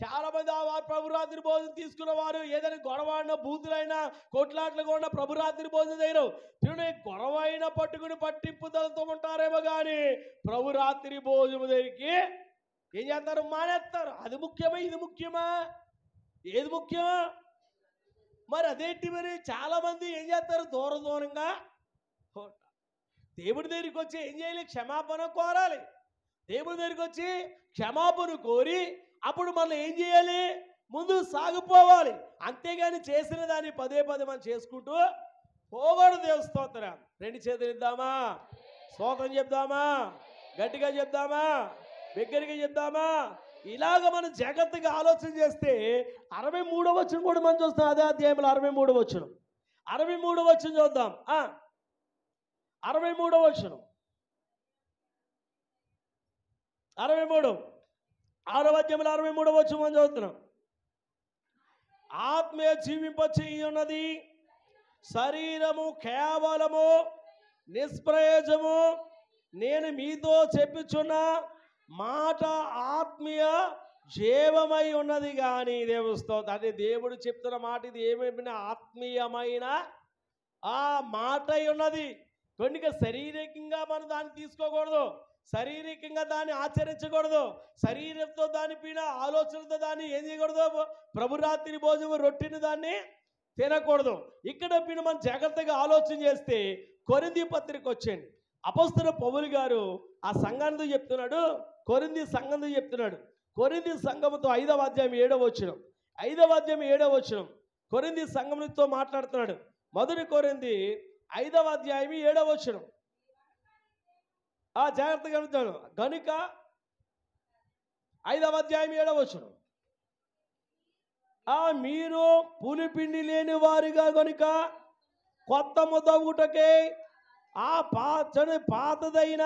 S2: చాలా మంది ఆ ప్రభురాత్రి భోజనం తీసుకున్న వారు ఏదైనా గొడవైనా బూతులైనా కొట్లాట్లుగా ఉన్న ప్రభురాత్రి భోజనం దగ్గర తినే గొడవ అయినా పట్టుకుని పట్టింపుదలతో ఉంటారేమో కానీ ప్రభురాత్రి భోజనం దగ్గరికి ఏం చేస్తారు? మానేస్తారు. అది ముఖ్యమా ఇది ముఖ్యమా? ఏది ముఖ్యం? మరి అదేంటి? మరి చాలా మంది ఏం చేస్తారు? దూరంగా దేవుడి దగ్గరికి వచ్చి ఏం చేయాలి? క్షమాపణ కోరాలి. దేవుడి దగ్గరికి వచ్చి క్షమాపణ కోరి అప్పుడు మనం ఏం చేయాలి? ముందు సాగిపోవాలి. అంతేగాని చేసిన దాన్ని పదే మనం చేసుకుంటూ పోగొడు దేవస్తోత్రం. రెండు చేతులు ఇద్దామా? స్తోత్రం చెప్దామా? గట్టిగా చెప్దామా? దగ్గరికి చెప్దామా? ఇలాగ మనం జాగ్రత్తగా ఆలోచన చేస్తే 63వ వచనం కూడా మనం చూస్తాం. అదే అధ్యాయంలో 63వ వచనం 63వ వచనం చూద్దాం. 63వ వచనం 63 6వ అధ్యాయంలో 63వ వచనం మనం చదువుతున్నాం. ఆత్మీయ జీవింప చేయున్నది శరీరము కేవలము నిష్ప్రయోజము. నేను మీతో చెప్పుచున్న మాట ఆత్మీయ జీవమై ఉన్నది కానీ దేవుస్తోంది. అదే దేవుడు చెప్తున్న మాట, ఇది ఏమైనా ఆత్మీయమైన ఆ మాట అయి ఉన్నది. కనుక శారీరకంగా మనం దాన్ని తీసుకోకూడదు, శారీరకంగా దాన్ని ఆచరించకూడదు, శరీరంతో దాని పైన ఆలోచనతో దాన్ని ఏం చేయకూడదు. ప్రభురాత్రి భోజనం రొట్టెని దాన్ని తినకూడదు. ఇక్కడ పైన మనం జాగ్రత్తగా ఆలోచన చేస్తే కొరింథీ పత్రిక వచ్చేయండి. అపొస్తలుడైన పౌలు గారు ఆ సంఘానికి చెప్తున్నాడు, కొరింథీ సంఘంతో చెప్తున్నాడు. కొరింథీ సంఘముతో 5వ అధ్యాయం 7వ వచనం, 5వ అధ్యాయం 7వ వచనం కొరింథీ సంఘముతో మాట్లాడుతున్నాడు. మొదటి కొరింథీ 5వ అధ్యాయం 7వ వచనం. జాగ్రత్తగా గమనించాడు. కనుక 5వ అధ్యాయం 7వ వచనం, మీరు పులిపిండి లేని వారిగా కనుక కొత్త ముద్దగుటకే ఆ పాతదైన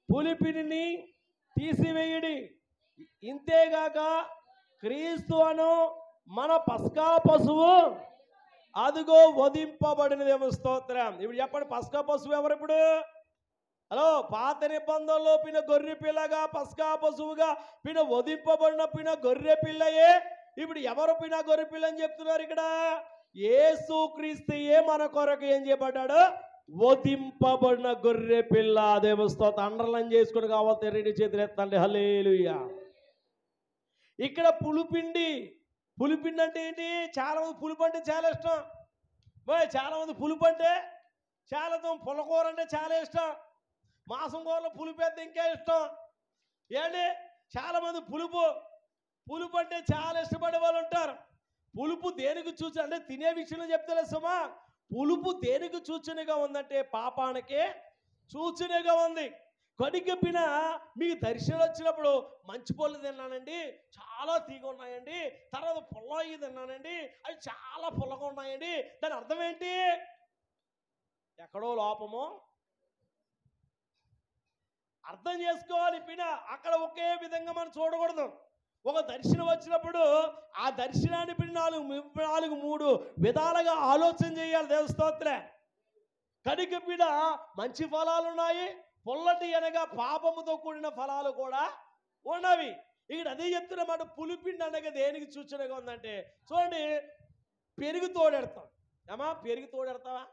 S2: పులిపిండిని తీసివేయడి. ఇంతేగాక క్రీస్తు అను మన పస్కా పశువు అదిగో వధింపబడినదేమో. స్తోత్రం. ఇప్పుడు చెప్పండి, పస్కా పశువు ఎవరు? ఇప్పుడు హలో, పాత నిబంధనలో పిన గొర్రె పిల్లగా, పస్కా పశువుగా పిన వధింపబడిన పిన గొర్రె పిల్లయే. ఇప్పుడు ఎవరు పిన గొర్రె పిల్ల అని చెప్తున్నారు ఇక్కడ? యేసు క్రీస్తుయే మన కొరకు ఏం చేయబడ్డాడు? వధింపబడిన గొర్రె పిల్ల. అదేమో స్తోత్రం. అండర్లైన్ చేసుకుని కావాలి, రెండు చేతులు ఎత్తండి. హల్లెలూయా. ఇక్కడ పులిపిండి అంటే ఏంటి? చాలా మంది పులుపు అంటే చాలా ఇష్టం. చాలా మంది పులుపు అంటే చాలా, పులకూర అంటే చాలా ఇష్టం, మాంసం కూరలో పులుపు అయితే ఇంకా ఇష్టం. ఏంటి, చాలా మంది పులుపు అంటే చాలా ఇష్టపడే వాళ్ళు ఉంటారు. పులుపు దేనికి సూచన అంటే తినే విషయంలో చెప్తలే సుమా. పులుపు దేనికి సూచనగా ఉందంటే పాపానికే సూచనగా ఉంది. కనుక మీకు దర్శనం వచ్చినప్పుడు మంచి పళ్ళు తిన్నానండి, చాలా తీగ ఉన్నాయండి, తర్వాత పుల్లయి తిన్నానండి, అవి చాలా పుల్లగా ఉన్నాయండి. దాని అర్థం ఏంటి? ఎక్కడో లోపము అర్థం చేసుకోవాలి. అక్కడ ఒకే విధంగా మనం చూడకూడదు. ఒక దర్శనం వచ్చినప్పుడు ఆ దర్శనాన్ని 3 విధాలుగా ఆలోచన చేయాలి. దేవస్తోత్రే. కనుక మంచి ఫలాలు ఉన్నాయి, పొల్లటి అనగా పాపముతో కూడిన ఫలాలు కూడా ఉన్నవి. ఇక్కడ అదే చెప్తున్నమాట. పులిపిండి అనగా దేనికి సూచనగా ఉందంటే, చూడండి, పెరుగు తోడెడతాం. ఏమా పెరుగు తోడెడతావా?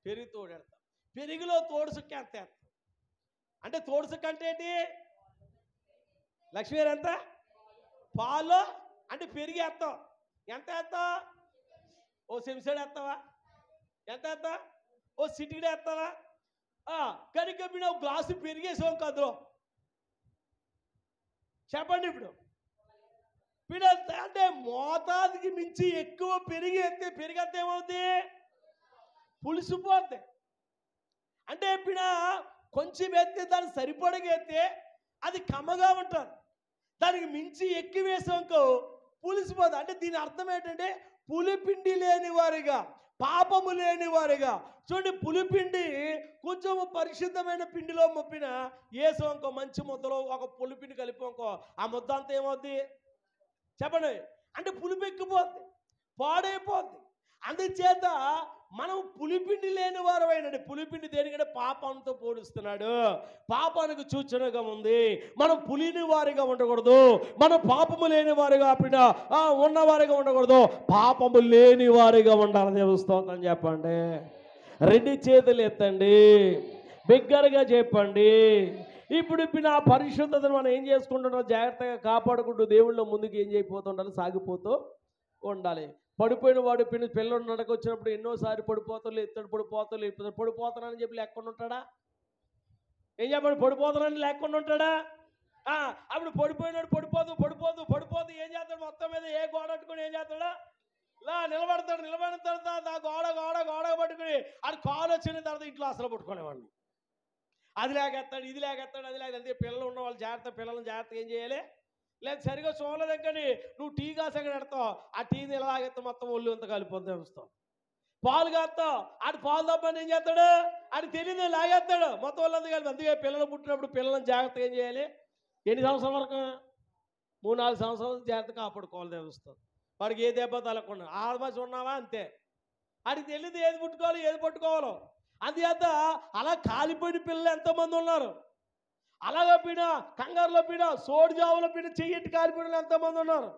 S2: పెరుగు తోడెడతాం. పెరుగులో తోడుసుక్క ఎంత వేస్తాం అంటే, తోడుసుక్క అంటే ఏంటి? లక్ష్మీ గారు ఎంత? పాలు అంటే పెరిగి వేస్తాం. ఎంత వేస్తాం? ఓ చెంచాడు వేస్తావా? ఎంత వేస్తా? ఓ సిటికి వేస్తావా? కనుక ఒక గ్లాసు పెరిగేసాం కదులో. చెప్పండి. ఇప్పుడు అంటే మోతాదుకి మించి ఎక్కువ పెరిగేస్తే ఏమవుతుంది? పులిసిపోద్ది. అంటే కొంచెం ఎత్తే దాన్ని సరిపడగా ఎత్తే అది కమ్మగా ఉంటుంది. దానికి మించి ఎక్కువ వేసాంకో పులిసిపోదు. అంటే దీని అర్థం ఏంటంటే పులిపిండి లేని వారిగా, పాపము లేని వారిగా. చూడండి, పులిపిండి కొంచెం పరిశుద్ధమైన పిండిలో మొప్పిన వేసాంకో, మంచి ముద్దలో ఒక పులిపిండి కలిపాంకో, ఆ ముద్ద అంతా ఏమవుద్ది? చెప్పండి. అంటే పులిపి ఎక్కిపోద్ది, పాడైపోద్ది. అందుచేత మనం పులిపిండి లేని వారమైనండి. పులిపిండి దేనికంటే పాపంతో పోలుస్తున్నాడు. పాపానికి సూచనగా ఉంది. మనం పులిని వారిగా ఉండకూడదు, మనం పాపము లేని వారిగా ఉన్నవారిగా ఉండకూడదు, పాపము లేని వారిగా ఉండాలి. దేవస్తోత్రం చెప్పండి. 2 చేతులు ఎత్తండి, బిగ్గరగా చెప్పండి. ఇప్పుడు ఆ పరిశుద్ధతను మనం ఏం చేసుకుంటున్నాం? జాగ్రత్తగా కాపాడుకుంటూ దేవుళ్ళ ముందుకు ఏం చేయకపోతుండాలి? సాగిపోతూ ఉండాలి. పడిపోయిన వాడు పిల్లలు నడక వచ్చినప్పుడు ఎన్నోసారి పడిపోతారు, ఎత్తడు పడిపోతానని చెప్పి లేకుండా ఉంటాడా? ఏం చెప్పండి, పడిపోతానని లేకుండా ఉంటాడా? అప్పుడు పడిపోయినాడు పడిపోదు ఏం చేస్తాడు? మొత్తం మీద ఏ గోడ పట్టుకుని ఏం చేస్తాడా? నిలబడిన తర్వాత ఆ గోడ పట్టుకుని అది కాలు వచ్చిన తర్వాత ఇంట్లో అసలు పట్టుకునేవాడిని. అది లేకెత్తాడు, ఇది లేకెత్తాడు, అది లేక అంతే. పిల్లలు ఉన్న వాళ్ళు పిల్లలను జాగ్రత్తగా ఏం చేయాలి? లేదు సరిగా చూడలేదని నువ్వు టీ కాసి అక్కడ పెడతావు, ఆ టీని ఎలా తాగెత్తావు? మొత్తం ఒళ్ళు అంతా కలిపొద్దు వస్తావు. పాలు కాస్తావు, ఆడు పాలు తప్పని ఏం చేస్తాడు? ఆడికి తెలియదు, లాగేస్తాడు మొత్తం వాళ్ళంతా కలిపి. అందుకే పిల్లలు పుట్టినప్పుడు పిల్లలను జాగ్రత్తగా ఏం చేయాలి? ఎన్ని సంవత్సరాల వరకు? 3-4 సంవత్సరాలు జాగ్రత్తగా కాపాడుకోవాలి. దేవస్థానం వాడికి ఏ దెబ్బ తలకుండా ఆదివాసి ఉన్నావా అంతే. ఆడికి తెలియదు ఏది పుట్టుకోవాలో ఏది పట్టుకోవాలో. అందుచేత అలా కాలిపోయిన పిల్లలు ఎంతోమంది ఉన్నారు. అలాగా పీడ కంగారులో పీడ సోడిజావులో పీడ చెయ్యటి కాలిపోయిన ఎంతోమంది ఉన్నారు.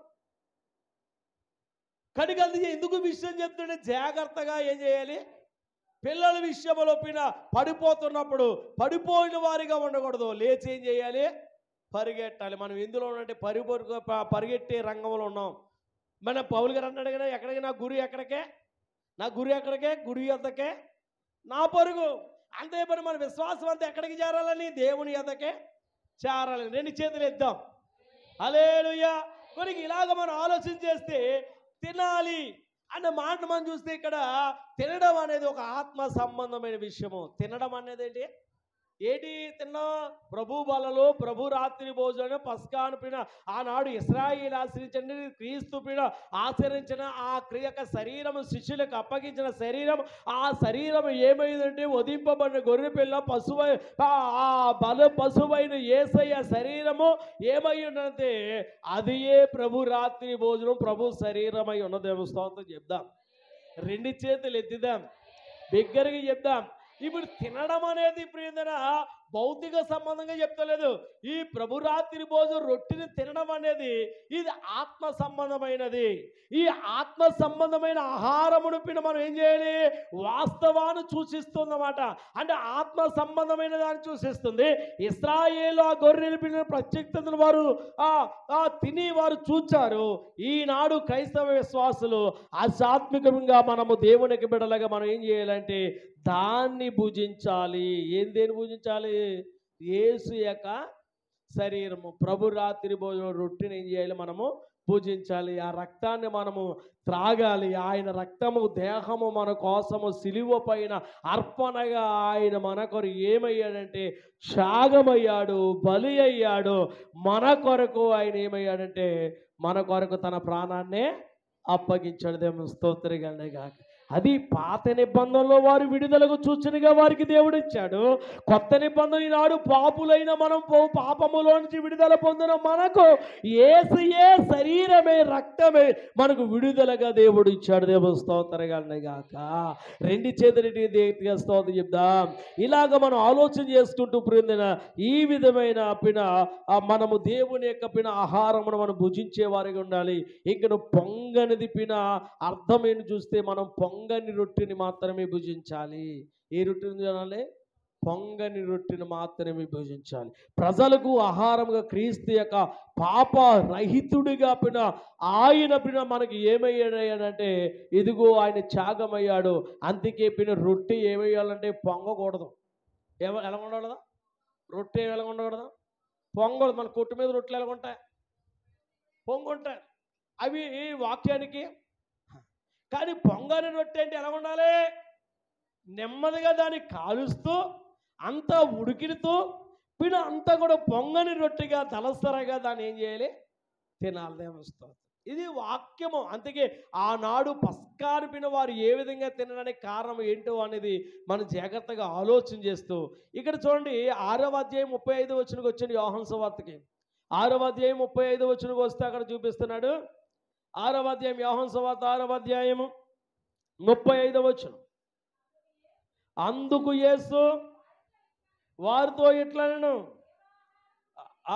S2: కనుక అందుకే ఎందుకు విషయం చెప్తుంటే జాగ్రత్తగా ఏం చేయాలి, పిల్లల విషయంలో పీడ పడిపోతున్నప్పుడు పడిపోయిన వారిగా ఉండకూడదు, లేచి ఏం చేయాలి, పరిగెట్టాలి. మనం ఎందులో ఉన్నట్టే పరిగెట్టే రంగంలో ఉన్నాం. మన పౌలు గారు అన్నాడు కదా, ఎక్కడికి నా గురి ఎక్కడికే, నా గురి ఎక్కడికే, గురి ఎద్దకే నా పరుగు. అంతే పని మన విశ్వాసం అంతా ఎక్కడికి చేరాలని, దేవుని ఎద్దకే చేరాలని. రెండు చేతులు ఎద్దాం, హల్లెలూయా. కొనికి ఇలాగ మనం ఆలోచన చేస్తే తినాలి అన్న మాట మనం చూస్తే ఇక్కడ తినడం అనేది ఒక ఆత్మ సంబంధమైన విషయము. తినడం అనేది ఏంటి తిన్నా, ప్రభు బలలో ప్రభు రాత్రి భోజనం పస్కాను పిన ఆనాడు ఇశ్రాయేలు ఆశ్రయించండి క్రీస్తు పిన ఆచరించిన ఆ క్రియక శరీరము శిష్యులకు అప్పగించిన శరీరం, ఆ శరీరం ఏమైందంటే వధింపబడిన గొర్రె పిల్ల పశువై ఆ బల పశువైన యేసయ్య శరీరము ఏమై ఉన్నదంటే అది ఏ ప్రభు రాత్రి భోజనం, ప్రభు శరీరమై ఉన్నదేమో. స్తోత్రం చెప్దాం, రెండు చేతులు ఎత్తిదాం, బిగ్గరగా చెప్దాం. ఇప్పుడు తినడం అనేది ప్రియమైన భౌతిక సంబంధంగా చెప్తలేదు. ఈ ప్రభు రాత్రి భోజనం రొట్టెని తినడం అనేది ఇది ఆత్మ సంబంధమైనది. ఈ ఆత్మ సంబంధమైన ఆహారమును మనం ఏం చేయాలి, వాస్తవాన్ని సూచిస్తుందన్నమాట. అంటే ఆత్మ సంబంధమైన దాన్ని సూచిస్తుంది. ఇశ్రాయేలు ఆ గొర్రెలు పిన్న ప్రత్యేకతను వారు తిని వారు చూచారు. ఈనాడు క్రైస్తవ విశ్వాసులు ఆధ్యాత్మికంగా మనము దేవునికి బిడ్డలుగా మనం ఏం చేయాలంటే దాన్ని భుజించాలి. దేని భుజించాలి, యేసు యొక్క శరీరము ప్రభు రాత్రి భోజనం రొట్టెని ఏం చేయాలి, మనము పూజించాలి. ఆ రక్తాన్ని మనము త్రాగాలి. ఆయన రక్తము దేహము మన కోసము సిలువ పైన అర్పణగా ఆయన మన కొరకు ఏమయ్యాడంటే త్యాగమయ్యాడు, బలి అయ్యాడు. మన కొరకు ఆయన ఏమయ్యాడంటే మన కొరకు తన ప్రాణాన్నే అప్పగించాడు. దేవుని స్తోత్రం గాక. అది పాత నిబంధనలో వారు విడుదలకు సూచనగా వారికి దేవుడు ఇచ్చాడు. కొత్త నిబంధన ఈనాడు పాపులైన మనం పాపములో నుంచి విడుదల పొందిన మనకు యేసయ్యే శరీరమే రక్తమే మనకు విడుదలగా దేవుడు ఇచ్చాడు. దేవుడు స్తోత్రం గాక. రెండు చేతులకి దేవుడిగా స్తోత్రం చెప్దాం. ఇలాగ మనం ఆలోచన చేసుకుంటూ ప్రియమైన ఈ విధమైన మనము దేవుని యొక్క ఆహారమును మనం భుజించే వారిగా ఉండాలి. ఇంకను పొంగనిది అర్థం ఏంటి చూస్తే మనం పొంగని రొట్టెని మాత్రమే భుజించాలి. ఏ రొట్టెని తినాలి, పొంగని రొట్టెని మాత్రమే భుజించాలి. ప్రజలకు ఆహారంగా క్రీస్తు యొక్క పాప రహితుడిగా ఆయన మనకి ఏమయ్యాడంటే ఇదిగో ఆయన త్యాగమయ్యాడు. అందుకే రొట్టె ఏమయ్యాలంటే పొంగకూడదు. ఎలా ఉండకూడదా, రొట్టె ఎలా ఉండకూడదా, పొంగదు. మన కొట్టు మీద రొట్టెలు ఎలా ఉంటాయి, పొంగుంటాయి అవి వాక్యానికి. కానీ పొంగని రొట్టె అంటే ఎలా ఉండాలి, నెమ్మదిగా దాన్ని కాలుస్తూ అంతా ఉడికిడుతూ అంతా కూడా పొంగని రొట్టెగా తలసరగా దాన్ని ఏం చేయాలి, తినాలి. దేవస్థానం ఇది వాక్యము. అందుకే ఆనాడు పస్కాను వారు ఏ విధంగా తినడానికి కారణం ఏంటో అనేది మనం జాగ్రత్తగా ఆలోచన చేస్తూ ఇక్కడ చూడండి 6వ అధ్యాయం 35వ వచనంకి వచ్చండి. యోహాను సువార్తకి 6వ అధ్యాయం 35వ వచనంకి వస్తే అక్కడ చూపిస్తున్నాడు. 6వ అధ్యాయం యోహాను సువార్త 6వ అధ్యాయము 35వ వచనం. అందుకు యేసు వారితో ఇట్లనెను,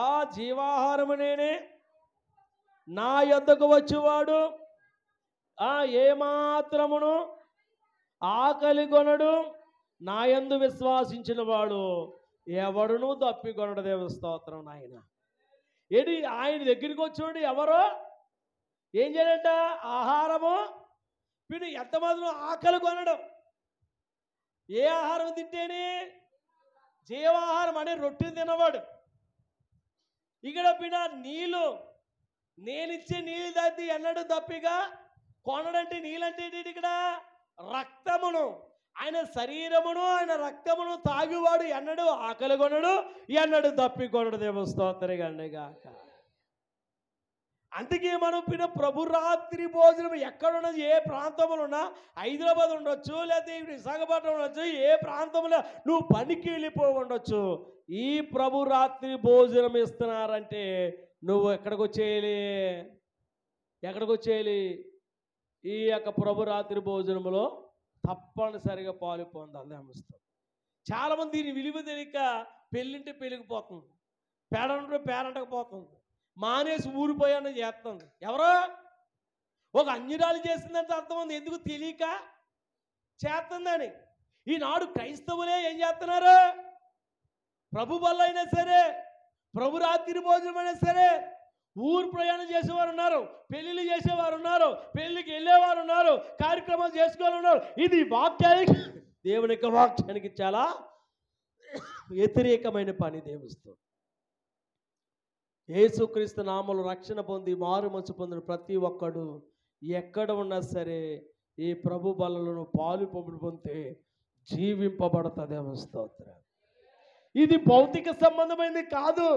S2: ఆ జీవాహారము నేనే, నా యొద్దకు వచ్చేవాడు ఏమాత్రమును ఆకలి కొనడు, నా యందు విశ్వాసించిన వాడు ఎవడును తప్పికొనడు. దేవస్తోత్రం నాయన. ఏంటి ఆయన దగ్గరికి వచ్చాడు ఎవరో ఏం చేయాలంట, ఆహారము ఎంతమంది ఆకలి కొనడం. ఏ ఆహారం తింటేనే, జీవాహారం అనే రొట్టెని తినవాడు. ఇక్కడ నీళ్ళు, నేనిచ్చే నీళ్ళు దాటి ఎన్నడూ తప్పిగా కొనడంటే నీళ్ళంటే ఏంటి, ఇక్కడ రక్తమును, ఆయన శరీరమును ఆయన రక్తమును తాగివాడు ఎన్నడూ ఆకలి కొనడు, ఎన్నడూ తప్పి కొనడు. దేవస్తోత్రగాక. అందుకే మనం ప్రభు రాత్రి భోజనం ఎక్కడున్నది, ఏ ప్రాంతంలో ఉన్నా, హైదరాబాద్ ఉండొచ్చు, లేకపోతే విశాఖపట్నం ఉండొచ్చు, ఏ ప్రాంతంలో నువ్వు పనికి వెళ్ళిపో ఉండొచ్చు, ఈ ప్రభు రాత్రి భోజనం ఇస్తున్నారంటే నువ్వు ఎక్కడికి వచ్చేయాలి, ఈ యొక్క ప్రభు రాత్రి భోజనంలో తప్పనిసరిగా పాలు పొందాలి దేవస్థానం. చాలామంది దీని విలువ తెలియక పెళ్ళింటే పెళ్ళికిపోతుంది, పేడంటే పేరంటకపోతుంది, మానేసి ఊరిపోయాను చేస్తుంది. ఎవరో ఒక అన్యురాలు చేసిందంటే అర్థం ఉంది, ఎందుకు తెలియక చేస్తుందని. ఈనాడు క్రైస్తవులే ఏం చేస్తున్నారు? ప్రభు బల్ల అయినా సరే, ప్రభు రాత్రి భోజనం అయినా సరే, ఊరు ప్రయాణం చేసేవారు ఉన్నారు, పెళ్ళిళ్ళు చేసేవారు ఉన్నారు, పెళ్ళికి వెళ్ళేవారు ఉన్నారు, కార్యక్రమాలు చేసుకోవాలి ఉన్నారు. ఇది వాక్యానికి, దేవుని యొక్క వాక్యానికి చాలా వ్యతిరేకమైన పని. దేవుస్తూ యేసుక్రీస్తు నామములో రక్షణ పొంది మారు మనసు పొందిన ప్రతి ఒక్కడు ఎక్కడ ఉన్నా సరే ఈ ప్రభు బలలో పాలు పొందితే జీవింపబడతా. దేవస్తోత్రం. ఇది భౌతిక సంబంధమైనది కాదు.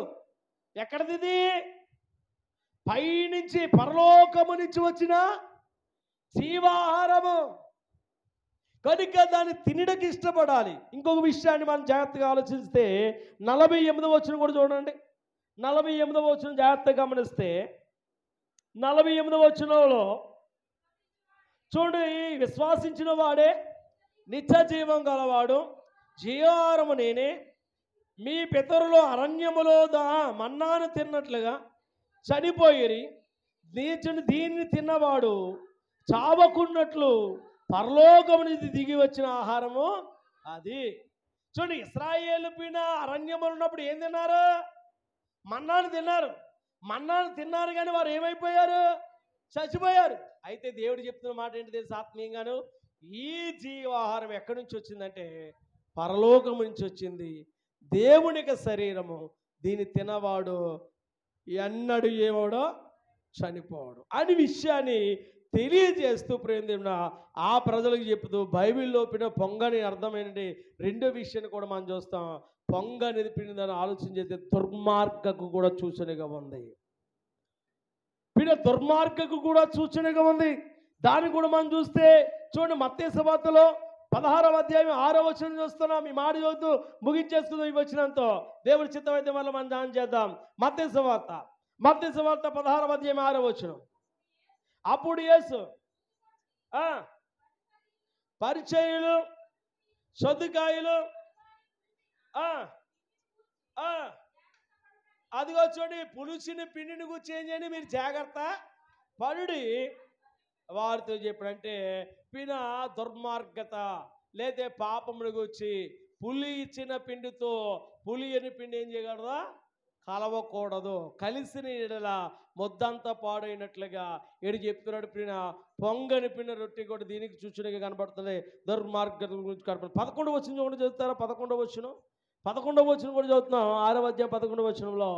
S2: ఎక్కడిది? ఇది పైనుంచి పరలోకము నుంచి వచ్చిన జీవాహారము కనుక దాన్ని తినడానికి ఇష్టపడాలి. ఇంకొక విషయాన్ని మనం జాగ్రత్తగా ఆలోచిస్తే 48వ వచనం కూడా చూడండి. 48వ వచనం జాగ్రత్తగా గమనిస్తే 48వ వచనంలో చూడండి, విశ్వాసించిన వాడే నిత్య జీవం గలవాడు, జీవాహారము నేనే, మీ పితరులు అరణ్యములో మన్నాను తిన్నట్లుగా చనిపోయిరి, దీన్ని తిన్నవాడు చావకున్నట్లు పరలోకము నుంచి దిగి వచ్చిన ఆహారము అది. చూడండి, ఇశ్రాయేలు పైన అరణ్యములు ఉన్నప్పుడు ఏం తిన్నారు? మన్నాను తిన్నారు. మన్నాను తిన్నారు కానీ వారు ఏమైపోయారు? చచ్చిపోయారు. అయితే దేవుడు చెప్తున్న మాట ఏంటి తెలుసు? ఆత్మీయంగాను ఈ జీవాహారం ఎక్కడి నుంచి వచ్చిందంటే పరలోకం నుంచి వచ్చింది. దేవునికి శరీరము, దీన్ని తినవాడు ఎన్నడూ ఏమోడో చనిపోవడం అని విషయాన్ని తెలియజేస్తూ ప్రేమ ఆ ప్రజలకు చెప్తూ బైబిల్లో పొంగని అర్థం ఏంటంటే రెండో విషయాన్ని కూడా మనం చూస్తాం. పొంగ అనేది పిండిదని ఆలోచన చేస్తే దుర్మార్గకు కూడా సూచనగా ఉంది. దుర్మార్గకు కూడా సూచనగా ఉంది. దాన్ని కూడా మనం చూస్తే చూడండి, మత్తయి సువార్తలో 16వ అధ్యాయం 6వ వచనం చూస్తున్నాం. ఈ మాట చదువుతూ ముగించేస్తున్నాం. ఈ వచనంతో దేవుడి చిత్తమైతే వల్ల మనం ధ్యానం చేద్దాం. మత్తయి సువార్త 16వ అధ్యాయం 6వ వచనం. అప్పుడు యేసు పరిచయులు సదుకాయులు అదిగో చూడండి, పులుసుని పిండిని గురించి ఏం చేయండి, మీరు జాగ్రత్త పడుడి వారితో చెప్పాడంటే దుర్మార్గత లేదా పాపమును గురించి పులి ఇచ్చిన పిండితో పులి అని పిండి ఏం చేయకూడదా? కలవకూడదు. కలిసిన ఎడల మొద్దంతా పాడైనట్లుగా ఎడు చెప్తున్నాడు. పొంగని పిండి రొట్టె కూడా దీనికి చూచునిగా కనబడుతుంది. దుర్మార్గత గురించి కనబడుతుంది. 11వ వచనం కూడా చదువుతారా? 11వ వచనం కూడా చదువుతున్నాం. 6వ అధ్యాయం 11వ వచనంలో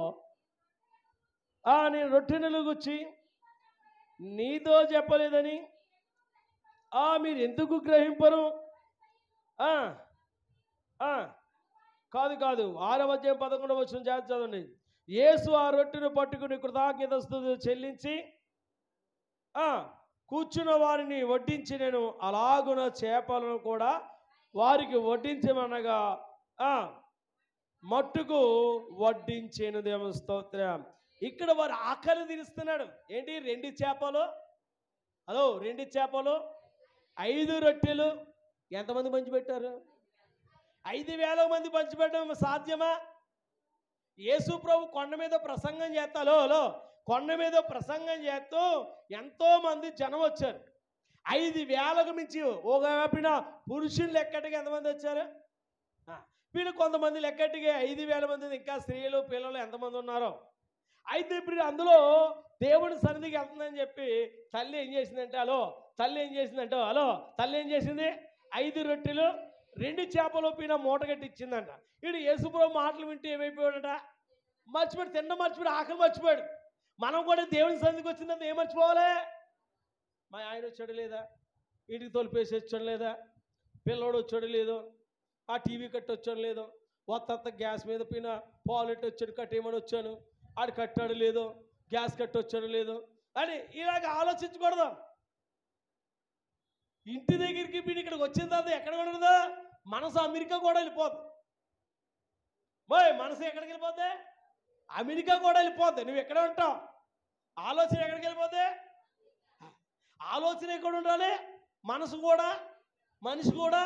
S2: నేను రొట్టెను గుచ్చి నీతో చెప్పలేదని మీరు ఎందుకు గ్రహింపరు? కాదు 6వ అధ్యాయం 11వ వచనం జాగ్రత్త చదవండి. యేసు ఆ రొట్టెను పట్టుకుని కృతజ్ఞతాస్తుతులు చెల్లించి కూర్చున్న వారిని వడ్డించి నేను అలాగున చేపలను కూడా వారికి వడ్డించమనగా మట్టుకు వడ్డించేను. దేవుని స్తోత్రం. ఇక్కడ వారు ఆకలి తీరుస్తున్నాడు. ఏంటి? 2 చేపలు, 2 చేపలు 5 రొట్టెలు. ఎంతమంది పంచిపెట్టారు? 5,000 మంది పంచిపెట్టడం సాధ్యమా? యేసు ప్రభు కొండ మీద ప్రసంగం చేస్తాలో కొండ మీద ప్రసంగం చేస్తూ ఎంతో మంది జనం వచ్చారు. 5,000కు మించి ఒక పురుషులు లెక్కటికి ఎంతమంది వచ్చారు? కొంతమంది లెక్కటికి 5,000 మంది, ఇంకా స్త్రీలు పిల్లలు ఎంతమంది ఉన్నారో. అయితే అందులో దేవుని సన్నిధికి వెళ్తుందని చెప్పి తల్లి ఏం చేసిందంటే తల్లి ఏం చేసింది? 5 రొట్టెలు 2 చేపలు మూట కట్టి ఇచ్చిందంట. వీడు యేసుప్రభు మాటలు వింటే ఏమైపోయాడట? మర్చిపోయాడు. తిన్న మర్చిపోయాడు, ఆకలి మర్చిపోయాడు. మనం కూడా దేవుని సన్నిధికి వచ్చిందంటే ఏం మర్చిపోవాలి? మా ఆయన వచ్చాడు లేదా, ఇంటికి తొలిపేసి వచ్చాడు లేదా, పిల్లోడు వచ్చాడు లేదో, ఆ టీవీ కట్టి వచ్చాడు లేదో, కొత్త గ్యాస్ మీద పాలెట్ వచ్చాడు కట్టేయమని వచ్చాను, ఆడు కట్టాడు లేదో, గ్యాస్ కట్టి వచ్చాడు లేదో అని ఇలాగ ఆలోచించకూడదు. ఇంటి దగ్గరికి ఇక్కడికి వచ్చిన తర్వాత ఎక్కడ ఉండదు? మనసు అమెరికా కూడా వెళ్ళిపోద్ది. మనసు ఎక్కడికి వెళ్ళిపోద్ది? అమెరికా కూడా వెళ్ళిపోద్ది. నువ్వు ఎక్కడ ఉంటావు? ఆలోచన ఎక్కడికి వెళ్ళిపోద్ది? ఆలోచన ఎక్కడ ఉండాలి? మనసు కూడా మనిషి కూడా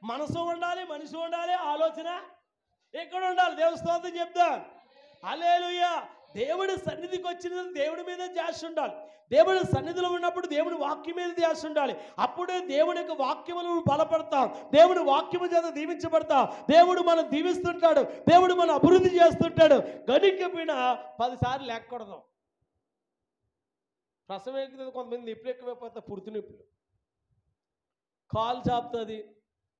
S2: మనసు ఉండాలి, మనిషి ఉండాలి, ఆలోచన ఎక్కడ ఉండాలి. దేవుని స్తోత్రం చెప్తా. హల్లెలూయా. దేవుడి సన్నిధికి వచ్చిన దేవుడి మీద ధ్యాస ఉండాలి. దేవుడి సన్నిధిలో ఉన్నప్పుడు దేవుడి వాక్యం మీద ధ్యాస ఉండాలి. అప్పుడే దేవుడి యొక్క వాక్యములు బలపడతాం. దేవుడి వాక్యము చేత దీవించబడతాం. దేవుడు మనం దీవిస్తుంటాడు. దేవుడు మనం అభివృద్ధి చేస్తుంటాడు. గనికపోయినా 10 సార్లు లేకూడదు. రసం ఎక్కుతుంది, కొంతమంది నిప్పులు ఎక్కువైపోతాయి, పుడుతు నిప్పులు, కాలు చాపుతుంది,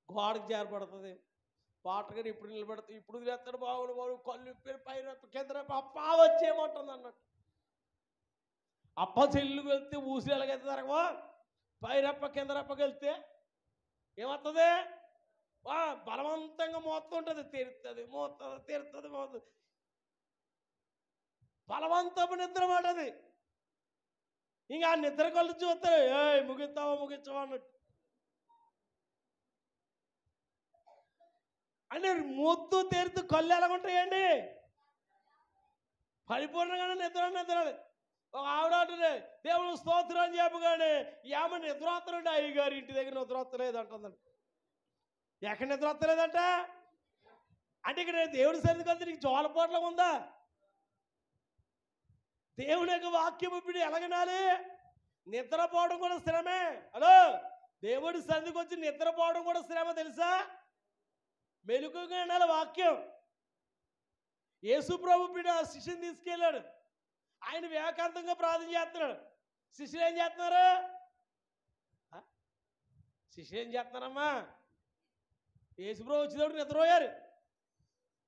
S2: గోడకు చేరబడుతుంది, వాటర్ ఇప్పుడు నిలబెడతాయి, ఇప్పుడు లేస్తాడు బాగుడు బాగు కళ్ళు పైన కింద అప్ప వచ్చేయమంటుంది అన్నట్టు. అప్ప చెల్లు వెళ్తే ఊసి ఎలాగైతే జరగవా, పైరప్ప కింద రప్పకి వెళ్తే ఏమవుతుంది? బలవంతంగా మోస్తుంటుంది, తీరుతుంది, మోస్తుంది, తీరుతుంది, మోతుంది. బలవంతపు నిద్ర మాటది. ఇంకా ఆ నిద్ర కళ్ళు చూస్తారు, ఏ ముగిస్తావా ముగించవా అన్నట్టు. అంటే మొత్తు తీరుతూ కళ్ళు ఎలాగుంటాయండి? పరిపూర్ణంగానే నిద్ర. ఒక ఆవిడ అంటుంది, దేవుడు స్తోత్రం అని చెప్పగానే ఏమో నిద్రాత్రుడు అయ్యగారు ఇంటి దగ్గర నిద్రొత్తలేదు అంటుందండి. ఎక్కడ నిద్రొత్తలేదంట అంటే ఇక్కడ దేవుడి సన్నిధికి వెళ్తే నీకు జోలపాట్లం ఉందా? దేవుని యొక్క వాక్యం ఇప్పుడు ఎలాగనాలి? నిద్రపోవడం కూడా శ్రమే. హలో, దేవుడి సన్నిధికి వచ్చి నిద్రపోవడం కూడా శ్రమ తెలుసా? మెలుకుగా వినాలి వాక్యం. యేసు ప్రభు బిడ్డ శిష్యుని తీసుకెళ్ళాడు. ఆయన వివేకాంతంగా ప్రార్థన చేస్తున్నాడు. శిష్యులు ఏం చేస్తున్నారు? శిష్యులు ఏం చేస్తున్నారమ్మా? యేసు ప్రభు వచ్చేటప్పుడు నిద్రపోయారు.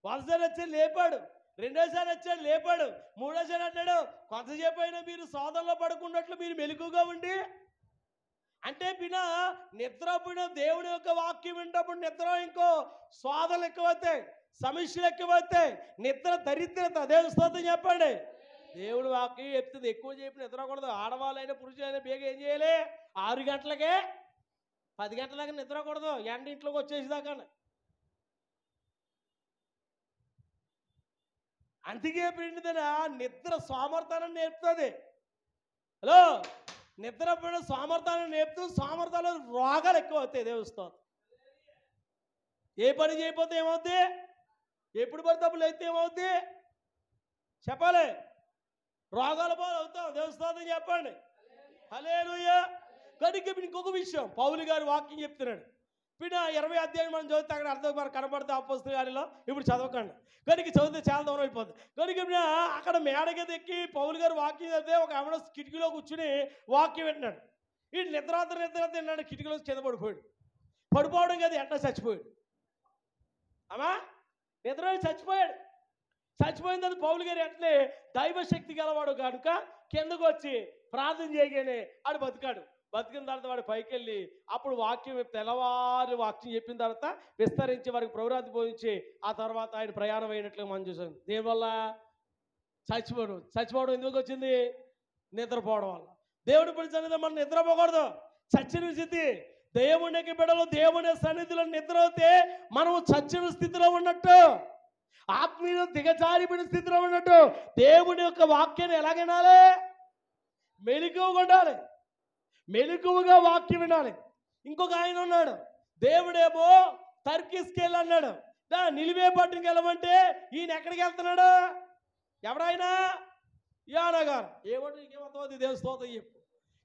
S2: మొదటిసారి వచ్చాడు లేపాడు, రెండోసారి వచ్చాడు లేపాడు, మూడోసారి అంటాడు కొంతసేపు అయినా మీరు సోదరులో పడుకున్నట్లు మీరు మెలకుగా ఉండి. అంటే బినా నిద్రపోయిన దేవుని యొక్క వాక్యం వింటప్పుడు నిద్ర ఇంకో సోదరులు ఎక్కువవుతాయి, సమస్యలు ఎక్కువవుతాయి, నిద్ర దరిద్రత. దేవుని స్తోత్రం చెప్పండి. దేవుడు వాక్యం చెప్తుంది, ఎక్కువ చెప్పి నిద్రకూడదు. ఆడవాళ్ళైనా పురుషులైనా బేగ ఏం చేయాలి? 6 గంటలకే 10 గంటల దాకా నిద్రకూడదు, ఎండ ఇంట్లోకి వచ్చేసేదాకా. అందుకే పిండిదనా నిద్ర సోమర్థాన్ని నేర్పుతుంది. హలో, నిద్రపోయిన సోమర్థాన్ని నేర్పుతూ సోమర్థాలు రోగాలు ఎక్కువ అవుతాయి. దేవుస్తాం ఏ పని చేయకపోతే ఏమవుద్ది? ఎప్పుడు పడితే అప్పుడు అయితే ఏమవుద్ది చెప్పాలి? రోగాల పాలు అవుతాం. దేవుస్తాం చెప్పండి. హల్లెలూయా. కనుక ఇంకొక విషయం పౌలు గారు వాక్యం చెప్తున్నాడు. పిన్న 20 అధ్యాయం మనం చదివితే అక్కడ అర్థం మనకు కనబడితే అపోస్తలుల కార్యాల్లో ఇప్పుడు చదవకండి, కనుక చదివితే చాలా దూరం అయిపోతుంది. కనుక అక్కడ మేడగది ఎక్కి పౌలు గారు వాక్యం చదివితే ఒక ఆవిడ కిటికీలో కూర్చుని వాక్యం వింటున్నాడు. ఈ నిద్రాత్ర తిన్నాడు, కిటికీలో కింద పడిపోయాడు. పడిపోవడం కదా, ఎట్లా చచ్చిపోయాడు. అమ్మా నిద్ర చచ్చిపోయాడు. చచ్చిపోయిన తర్వాత పౌలు గారు ఎట్లే దైవశక్తి గలవాడు కనుక కిందకు వచ్చి ప్రార్థన చేయగానే ఆడు బతికాడు. బతికిన తర్వాత వాడు పైకి వెళ్ళి అప్పుడు వాక్యం తెల్లవారు వాక్యం చెప్పిన తర్వాత విస్తరించి వారికి ప్రవృత్తి బోధించి ఆ తర్వాత ఆయన ప్రయాణం అయినట్లుగా మనం చూసాం. దేనివల్ల? చచ్చిపోవడం ఎందుకు వచ్చింది? నిద్రపోవడం వల్ల. దేవుడి పని సన్నిధిలో మనం నిద్రపోకూడదు. చచ్చిన స్థితి. దేవునికి బిడ్డలు దేవుని సన్నిధిలో నిద్ర అవుతే మనం చచ్చిన స్థితిలో ఉన్నట్టు, ఆత్మీయ దిగజారిపోయిన స్థితిలో ఉన్నట్టు. దేవుని యొక్క వాక్యాన్ని ఎలాగైనాలి? మెలకువగా ఉండాలి, మెలకువగా వాక్యం వినాలి. ఇంకొక ఆయన ఉన్నాడు, దేవుడేమో టర్కీస్కి వెళ్ళి అన్నాడు, నిలివే పట్టుకు వెళ్ళమంటే ఈయన ఎక్కడికి వెళ్తున్నాడు? ఎవరైనా యానగారు ఏమంటే ఇంకేమవుతుంది? దేవుని స్తోత్రం చెప్పు.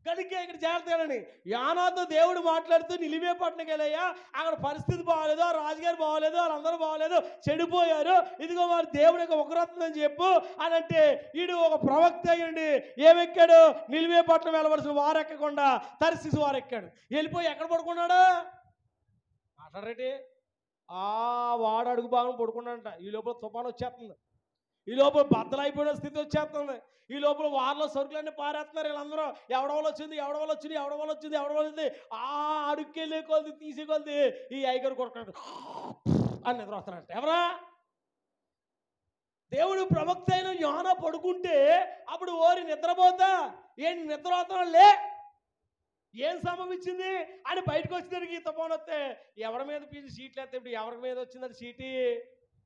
S2: కనుక ఇక్కడ జాగ్రత్తగాని యానాతో దేవుడు మాట్లాడుతూ నిలివే పట్టణకి వెళ్ళయ్యా, అక్కడ పరిస్థితి బాగోలేదు, ఆ రాజుగారు బాగోలేదు, వాళ్ళందరూ బాగోలేదు, చెడిపోయారు, ఇదిగో వారు దేవుడి యొక్క ఒకరత్నం చెప్పు అని అంటే వీడు ఒక ప్రవక్త అయ్యండి ఏమెక్కాడు? నిలివే పట్టణం వెళ్ళవలసిన వారు ఎక్కకుండా తర్సీసు వారు ఎక్కాడు. వెళ్ళిపోయి ఎక్కడ పడుకున్నాడు? మాట్లాడరేటి వాడు అడుగు భాగం పడుకున్నాడంట. ఈ లోపల తుఫాను వచ్చేస్తుంది, ఈ లోపల బద్దలైపోయిన స్థితి వచ్చేస్తుంది, ఈ లోపల వారిలో సరుకులన్నీ పారేస్తున్నారు. వీళ్ళందరూ ఎవడవలు వచ్చింది ఆ అడుక్కెళ్ళే కొద్ది తీసేకొద్ది ఈ ఐగరు కొడుకున్నాడు అని నిద్ర వస్తున్నాడు. ఎవరా? దేవుడు ప్రవక్త అయిన యోనా పడుకుంటే అప్పుడు ఓరి నిద్రపోతా ఏంటి నిద్ర వస్తున్నాడు లే, ఏం సంభవించింది అని బయటకు వచ్చినానికి తుఫాను వస్తే ఎవరి మీద పీసి సీట్లు వేస్తే ఇప్పుడు ఎవరి మీద వచ్చిందని సీటీ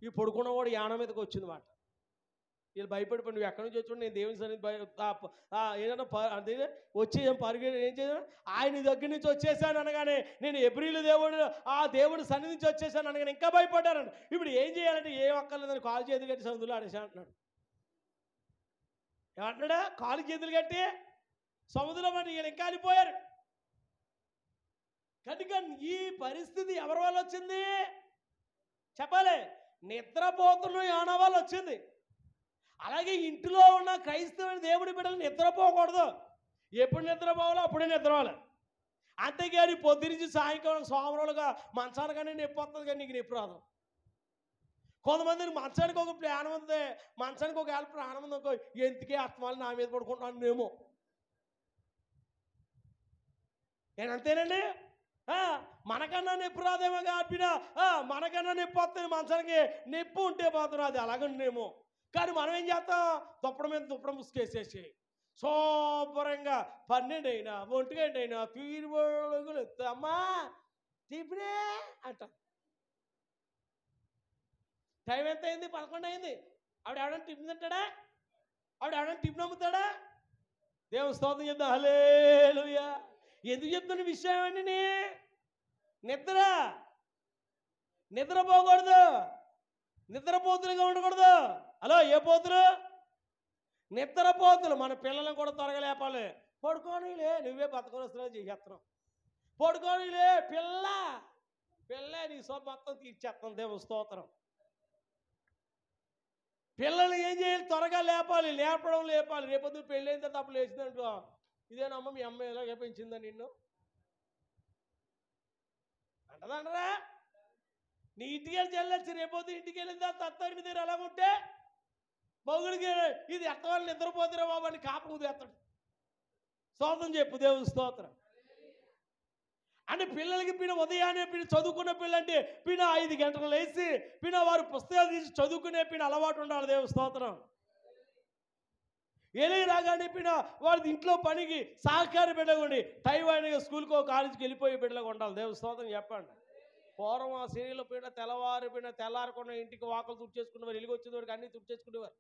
S2: ఈ పడుకున్నవాడు యాన మీదకి వచ్చింది మాట. వీళ్ళు భయపడిపోయి నువ్వు ఎక్కడి నుంచి వచ్చి నేను దేవుని సన్నిధి ఏదైనా అదే వచ్చి ఏం ఏం చేశాను ఆయన దగ్గర నుంచి వచ్చేసాను అనగానే నేను ఎబ్రిలు దేవుడు ఆ దేవుడి సన్నిధి నుంచి వచ్చేసాను అనగానే ఇంకా భయపడ్డాను. ఇప్పుడు ఏం చేయాలంటే ఏం అక్కర్లేదని కాలు చేతులు కట్టి సముద్రంలో ఆడేసా అంటున్నాడు. ఏమంటున్నాడా? కాలు చేతులు కట్టి సముద్రంలో అంటే వీళ్ళు ఇంకా వెళ్ళిపోయారు. కనుక ఈ పరిస్థితి ఎవరి వల్ల వచ్చింది చెప్పాలి? నిద్రపోతున్న యోనా వల్ల వచ్చింది. అలాగే ఇంటిలో ఉన్న క్రైస్తవ దేవుడి బిడ్డలు నిద్రపోకూడదు. ఎప్పుడు నిద్రపోవాలో అప్పుడే నిద్రపోవాలి. అంతేగాని పొద్దునుంచి సాయంకాలం సోమరులుగా మంచానికనే నొప్పి వస్తుంది కానీ నీకు నొప్పి రాదు. కొంతమందికి మంచానికి ఒక ప్రాణం ఉంది, మంచానికి ఒక ప్రాణం ఉంది అనుకో, ఎందుకే ఆత్మాలు నా మీద పడుకుంటున్నాను నేమో. నేను అంతేనండి. మనకన్నా నొప్పి రాదేమో కాపినా మనకన్నా నొప్పి వస్తుంది, మంచానికి నొప్పి ఉంటే పోతున్నా అది అలాగనేమో. కానీ మనం ఏం చేస్తాం? దుప్పడం మీద దుప్పడం ముసుకేసేసి శుభ్రంగా 12 అయినా 1 గంట అయినా తీరుబడుగులు అమ్మా టిఫినే అంట. టైం ఎంత అయింది? 11 అయింది. ఆవిడ ఎవడన్నా టిఫిన్ తింటాడా? ఆవిడ ఎవడన్నా టిఫిన్ అమ్ముతాడా? దేవుని స్తోత్రం చెప్తాం. హల్లెలూయా. ఎందుకు చెప్తున్న విషయం అండి? నిద్రపోకూడదు, నిద్రపోతులుగా ఉండకూడదు. హలో, ఏ పోతులు? నిద్రపోతులు. మన పిల్లలను కూడా త్వరగా లేపాలి. పడుకోనిలే, నువ్వే బతకవలసిన చేసేస్తున్నావు. పడుకోనిలే పిల్లే నీ సొంత మొత్తం తీర్చేస్తాం. దేవుని స్తోత్రం. పిల్లలు ఏం చేయాలి? త్వరగా లేపాలి. లేపాలి. రేపొద్దు పెళ్ళి అయిన తర్వాత అప్పుడు లేచిందంటో, ఇదేనమ్మ మీ అమ్మ ఎలాగే పెంచిందా నిన్ను అంటదంటరా? నీ ఇంటికి వెళ్ళి చెల్లొచ్చు. రేపొద్దు ఇంటికి వెళ్ళిన తర్వాత అత్తారి దగ్గర ఎలాగుంటే మొగుడికి ఇది ఎత్తవాళ్ళు నిద్రపోతురా బాబు అని కాపం ఉదేస్తాడు. స్తోత్రం చెప్పు దేవుని స్తోత్రం. అంటే పిల్లలకి ఉదయాన్నే చదువుకున్న పిల్లంటే 5 గంటలు లేచి వారు పుస్తకాలు తీసి చదువుకునే అలవాటు ఉండాలి. దేవుని స్తోత్రం. రాగానే వాడి ఇంట్లో పనికి సహకారి బిడ్డగా టైం అయిన స్కూల్కో కాలేజీకి వెళ్ళిపోయే బిడ్డగా ఉండాలి. దేవుని స్తోత్రం చెప్పండి. పూర్వం ఆ సిరీలో తెల్లారకుండా ఇంటికి వాకలు తుడిచేసుకునేవారు. వెలిగి వచ్చేది వాడికి అన్నీ తుడిచేసుకునేవారు.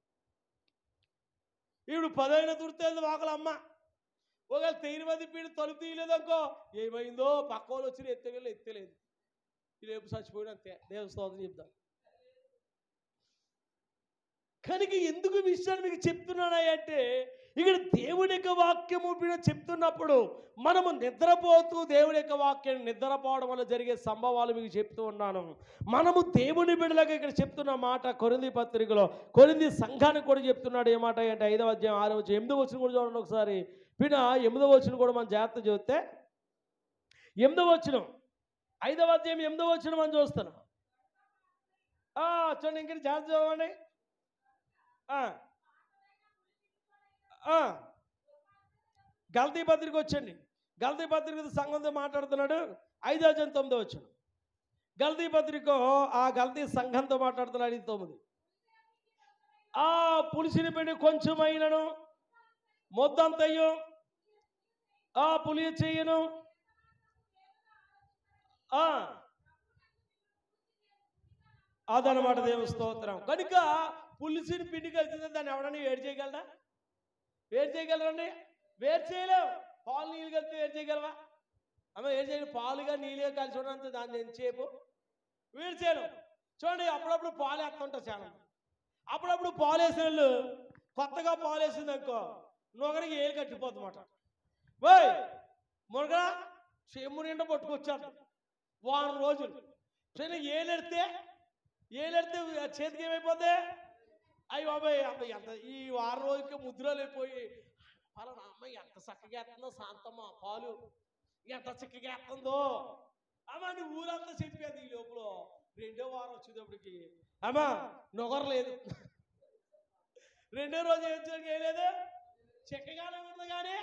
S2: ఇప్పుడు 10 అయినా తుడితేది వాకలు అమ్మ. ఒకవేళ 10 తలుపు తీయలేదనుకో, ఏమైందో పక్క వాళ్ళు వచ్చి ఎత్తలేదు రేపు చచ్చిపోయిన అంతే. దేవుని స్తోత్రం చెప్తాం. కనుక ఎందుకు విషయాన్ని మీకు చెప్తున్నానంటే, ఇక్కడ దేవుని యొక్క వాక్యము చెప్తున్నప్పుడు మనము నిద్రపోతూ దేవుని యొక్క వాక్యాన్ని నిద్రపోవడం వల్ల జరిగే సంభవాలు మీకు చెప్తూ ఉన్నాను. మనము దేవుని బిడ్డలుగా ఇక్కడ చెప్తున్న మాట కొరింథీ పత్రికలో కొరింథీ సంఘానికి కూడా చెప్తున్నాడు. ఏ మాట అంటే 5వ అధ్యాయం 6వ వచనం 8వ వచనం కూడా చూడండి ఒకసారి. 8వ వచనం కూడా మనం జాగ్రత్త చూస్తే 8వ వచనం 5వ అధ్యాయం 8వ వచనం మనం చూస్తున్నాం. చూడండి, ఇంకా జాగ్రత్త చూడండి. గల్తీ పత్రిక వచ్చండి. గల్తీ పత్రిక సంఘంతో మాట్లాడుతున్నాడు. 5వ అధ్యాయం 9వ వచనం. గల్తీ పత్రిక ఆ గల్తీ సంఘంతో మాట్లాడుతున్నాడు. 9 పులిసిన పిండి కొంచెమైనను మొద్దంతయ్యు పులియ చెయ్యను అదనమాట. దేవుని స్తోత్రం. కనుక పులిసిన పిండి కలిసిందే దాన్ని ఎవడన్నా వేడి చేయగలరా? వేడి చేయగలరండి? వేడి చేయలేవు. పాలు నీళ్ళు కలిపి వేడి చేయగలవా? అమ్మ వేడి చేయగల పాలుగా నీళ్ళుగా కలిసి ఉన్నంత దాన్ని ఎంతసేపు వేడి చేయలేం. చూడండి, అప్పుడప్పుడు పాలు వేస్తుంటారు చాలా. అప్పుడప్పుడు పాలు వేసిన వాళ్ళు కొత్తగా పాలు వేసింది అనుకో, నొగరికి ఏలు కట్టిపోతుందన్నమాట. మునగా చెమ్ము నిండా పట్టుకొచ్చారు వారం రోజులు. సరే ఏలెడితే చేతికి ఏమైపోతే అయ్యి బాబాయ్ అమ్మాయి ఎంత ఈ వారం రోజులకి ముద్రలు అయిపోయి పలానా అమ్మాయి ఎంత చక్కగా వేస్తుందో శాంతమ్మ పాలు ఎంత చక్కగా వేస్తుందో అమ్మా నీ ఊరంతా చెప్పేది. ఈ లోపల 2వ వారం వచ్చేటప్పటికి అమ్మా నొగరలేదు. 2వ రోజు ఏం లేదు, చక్కగానే ఉంది కానీ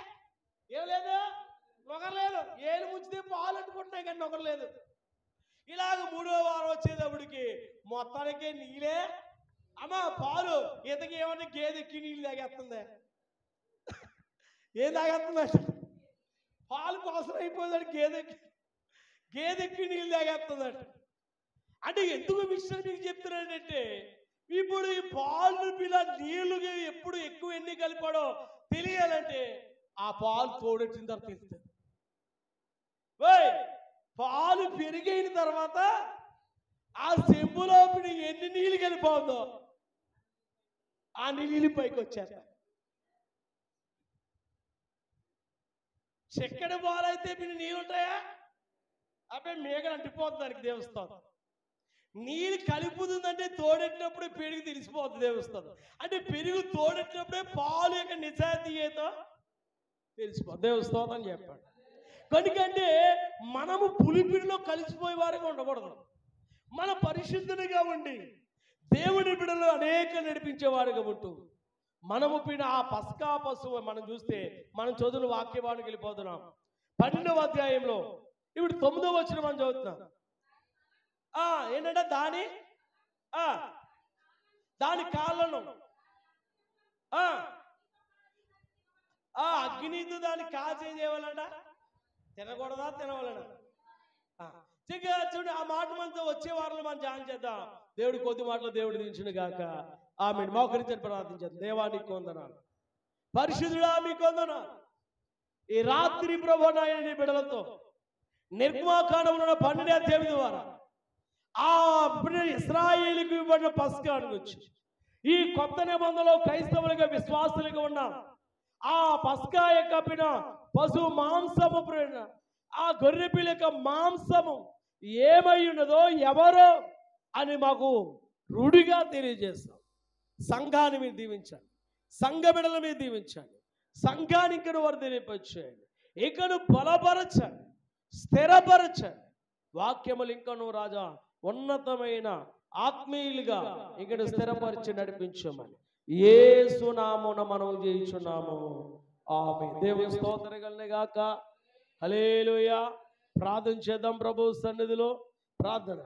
S2: ఏం లేదు, నొగరలేదు. ఏలు ముంచితే పాలు అంటుకుంటున్నాయి కానీ నొగరలేదు. ఇలాగ 3వ వారం వచ్చేటప్పటికి మొత్తానికే నీళ్ళే. అమ్మా పాలు ఇంతకీ ఏమన్నా గేదెక్కి నీళ్ళు తాగేస్తుంది. ఏం తాగేస్తుందంట? పాలు కోసం అయిపోతాడు. గేదెక్కి నీళ్ళు తాగేస్తుందట. అంటే ఎందుకు విషయం మీకు చెప్తున్నానంటే, ఇప్పుడు ఈ పాలు ఇలా నీళ్లు ఎప్పుడు ఎక్కువ ఎన్ని కలిపాడో తెలియాలంటే ఆ పాలు తోడెట్టిన తర్వాత తెలుస్తుంది. పాలు పెరిగిన తర్వాత ఆ చెంబులో ఎన్ని నీళ్ళు కలిపోతుందో ఆ నీళ్ళు పైకి వచ్చారు. చక్కెర పాలైతే నీళ్ళు ఉంటాయా? అబ్బాయి మేకలు అంటిపోతుంది దానికి దేవస్థానం. నీళ్ళు కలుపుతుందంటే తోడెట్టినప్పుడే పెరుగు తెలిసిపోతుంది దేవస్థానం. అంటే పెరుగు తోడెట్టినప్పుడే పాలు యొక్క నిజాయితీ ఏదో తెలిసిపోతుంది దేవస్థానం అని చెప్పాడు. కనుకంటే మనము పులిపిడిలో కలిసిపోయే వారిగా ఉండకూడదు. మన పరిశుద్ధునిగా ఉండి దేవుని బిడ్డలు అనేక నడిపించేవాడుగా ఉంటూ మనము పిన ఆ పస్కా పశువు మనం చూస్తే మనం చదువుల వాక్యవానికి వెళ్ళిపోతున్నాం. 12వ అధ్యాయంలో ఇప్పుడు 9వ వచనం మనం చదువుతున్నాం. ఏంటంటే దాని కాళ్ళను అగ్నితో దాన్ని కాచేయవాలట. తినకూడదా తినవాలట? చూడు, ఆ మాట మనతో వచ్చే వారంలో మనం ధ్యానం చేద్దాం. దేవుడు కొద్ది మాటలు దేవుడు దించును గాక. ఆమె మోకరించని ప్రార్థించారు. దేవా నీకు వందనాలు, పరిశుద్ధుడా మీకు వందనాలు. ఈ రాత్రి ప్రభు నాయన బిడ్డలతో నిర్గమాకాండంలో 12వ అధ్యాయం ద్వారా ఆ ఇశ్రాయేలుకు ఇవ్వబడిన పస్కా అనుకోవచ్చు. ఈ కొత్త నిబంధనలో క్రైస్తవులుగా విశ్వాసులుగా ఉన్నాం. ఆ పస్కా యొక్క పశువు మాంసము ఆ గొర్రె పిల్ల యొక్క మాంసము ఏమై ఉన్నదో ఎవరో అని మాకు రూఢిగా తెలియజేస్తాం. సంఘాన్ని మీరు దీవించండి, సంఘ బిడ్డల మీద దీవించండి, సంఘాన్ని ఇక్కడ వారు తెలియపరిచేయండి, ఇక్కడ బలపరచండి, స్థిరపరచండి. వాక్యములు ఇంకను రాజా ఉన్నతమైన ఆత్మీయులుగా ఇక్కడ స్థిరపరిచి నడిపించమని యేసు నామమున మనం చేయించున్నాము. ఆమేన్. దేవుని స్తోత్రగలనే గాక. హల్లెలూయా. ప్రార్థన చేద్దాం ప్రభు సన్నిధిలో. ప్రార్థన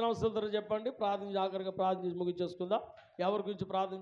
S2: అవసరం చెప్పండి. ప్రార్థన జాగ్రత్తగా ప్రార్థన చేసి ముగించేసుకుందాం. ఎవరి గురించి ప్రార్థన